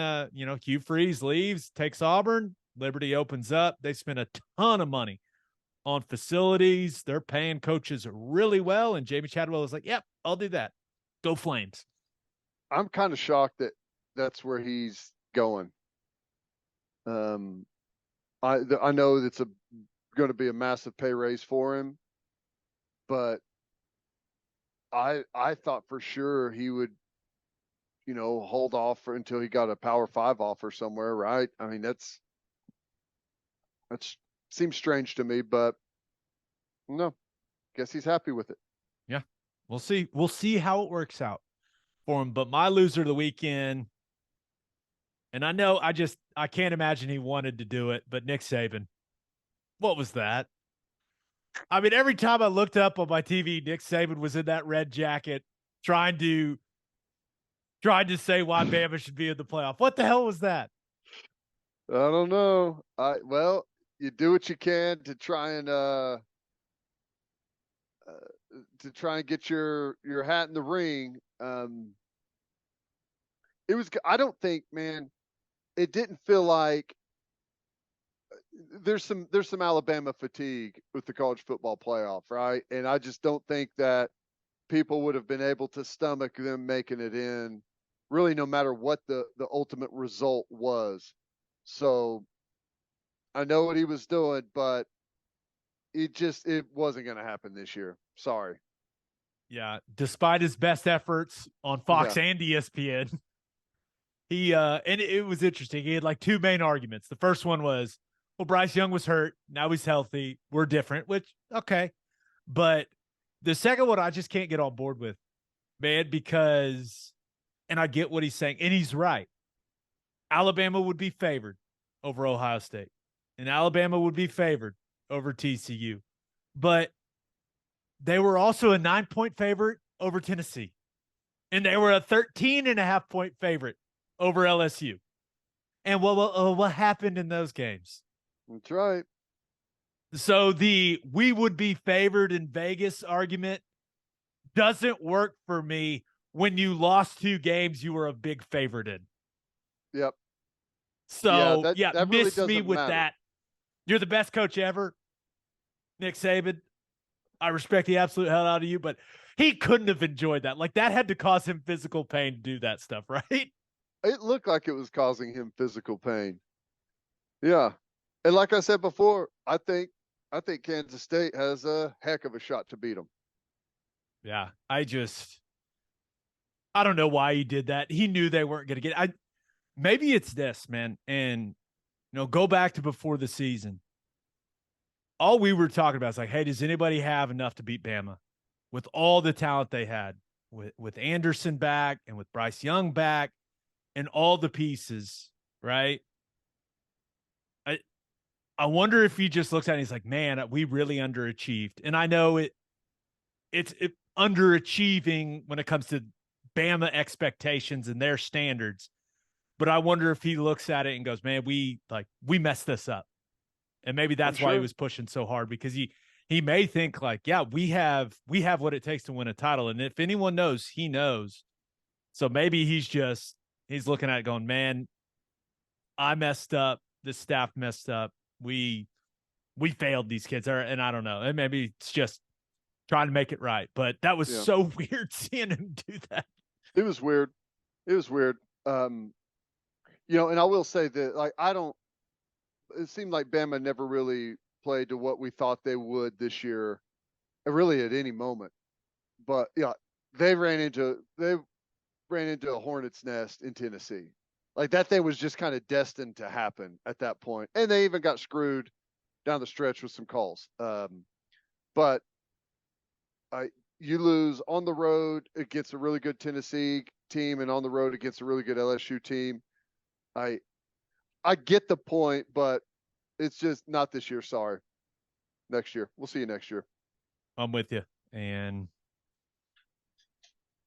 A: Hugh Freeze leaves, takes Auburn. Liberty opens up. They spent a ton of money on facilities. They're paying coaches really well. And Jamie Chadwell is like, yep, I'll do that. Go Flames.
B: I'm kind of shocked that that's where he's going. I know it's going to be a massive pay raise for him, but I thought for sure he would, hold off until he got a Power 5 offer somewhere, right? I mean, that's seems strange to me, but no, guess he's happy with it.
A: Yeah, we'll see. We'll see how it works out for him. But my loser of the weekend, and I know I can't imagine he wanted to do it, but Nick Saban, what was that? I mean, every time I looked up on my TV, Nick Saban was in that red jacket trying to say why Bama should be in the playoff. What the hell was that?
B: I don't know. Well, you do what you can to try and get your hat in the ring. It was. I don't think, man. It didn't feel like there's some Alabama fatigue with the college football playoff, right? And I just don't think that people would have been able to stomach them making it in, really, no matter what the ultimate result was. So I know what he was doing, but it wasn't going to happen this year. Sorry.
A: Yeah, despite his best efforts on Fox and ESPN, he and it was interesting. He had like two main arguments. The first one was, well, Bryce Young was hurt, now he's healthy, we're different, which okay. But the second one I just can't get on board with, man, because and I get what he's saying, and he's right. Alabama would be favored over Ohio State, and Alabama would be favored over TCU. But they were also a 9-point favorite over Tennessee, and they were a 13.5-point favorite over LSU. And what happened in those games?
B: That's right.
A: So the we would be favored in Vegas argument doesn't work for me when you lost 2 games you were a big favorite in.
B: Yep.
A: So,
B: that
A: miss
B: really
A: me with
B: matter.
A: that. You're the best coach ever, Nick Saban. I respect the absolute hell out of you, but he couldn't have enjoyed that. Like, that had to cause him physical pain to do that stuff, right?
B: It looked like it was causing him physical pain. Yeah. And like I said before, I think Kansas State has a heck of a shot to beat them.
A: Yeah, I don't know why he did that. He knew they weren't going to get it. Maybe it's this, man. And, go back to before the season. All we were talking about is like, hey, does anybody have enough to beat Bama with all the talent they had with Anderson back and with Bryce Young back and all the pieces, right? I wonder if he just looks at it and he's like, man, we really underachieved. And I know it's underachieving when it comes to Bama expectations and their standards. But I wonder if he looks at it and goes, man, we messed this up. And maybe that's why he was pushing so hard, because he may think like, yeah, we have what it takes to win a title. And if anyone knows, he knows. So maybe he's looking at it going, man, I messed up. The staff messed up. We failed these kids. And I don't know. And maybe it's just trying to make it right. But that was so weird seeing him do that.
B: It was weird. And I will say that, like, it seemed like Bama never really played to what we thought they would this year, really at any moment. But yeah, they ran into a hornet's nest in Tennessee. Like, that thing was just kind of destined to happen at that point. And they even got screwed down the stretch with some calls. But you lose on the road against a really good Tennessee team and on the road against a really good LSU team. I get the point, but it's just not this year. Sorry. Next year. We'll see you next year.
A: I'm with you. And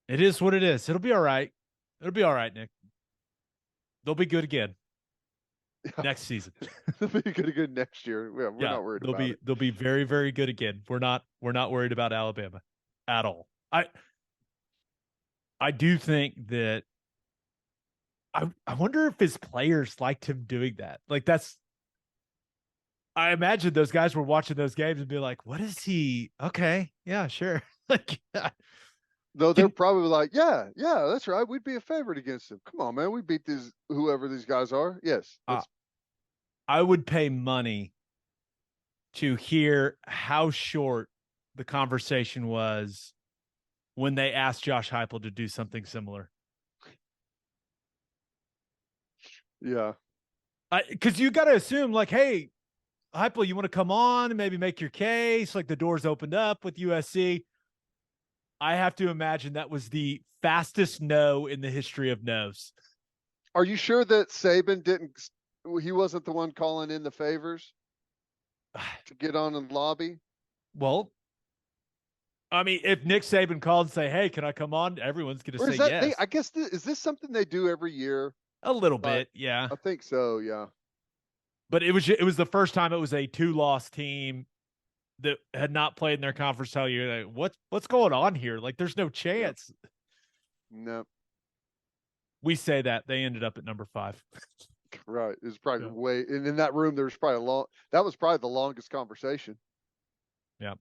A: it is what it is. It'll be all right. It'll be all right, Nick. They'll be good again next season.
B: They'll be good again next year. Yeah, we're not worried about it.
A: They'll be very, very good again. We're not worried about Alabama at all. I do think that I wonder if his players liked him doing that. Like, I imagine those guys were watching those games and be like, what is he? Okay. Yeah, sure. Like,
B: though they're probably like, yeah, that's right. We'd be a favorite against him. Come on, man. We beat whoever these guys are. Yes.
A: I would pay money to hear how short the conversation was when they asked Josh Heupel to do something similar.
B: Yeah.
A: Because you got to assume, like, hey, Heupel, you want to come on and maybe make your case? Like, the doors opened up with USC. I have to imagine that was the fastest no in the history of no's.
B: Are you sure that Saban he wasn't the one calling in the favors to get on and lobby?
A: Well, I mean, if Nick Saban called and say, hey, can I come on? Everyone's going to
B: Or
A: say
B: is that
A: yes.
B: I guess is this something they do every year?
A: A little bit, yeah.
B: I think so, yeah.
A: But it was the first time it was a 2-loss team that had not played in their conference all year. Like, what's going on here? Like, there's no chance.
B: Yep. No.
A: We say that. They ended up at number 5.
B: Right. It was probably way, and in that room there was probably that was probably the longest conversation.
A: Yeah.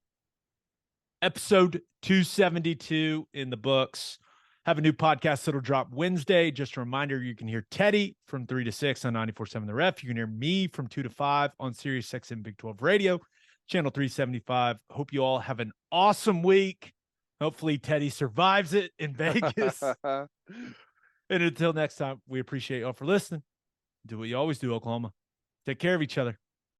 A: Episode 272 in the books. Have a new podcast that'll drop Wednesday. Just a reminder, you can hear Teddy from 3 to 6 on 94.7 The Ref. You can hear me from 2 to 5 on Sirius XM Big 12 Radio, channel 375. Hope you all have an awesome week. Hopefully Teddy survives it in Vegas. And until next time, we appreciate y'all for listening. Do what you always do, Oklahoma. Take care of each other.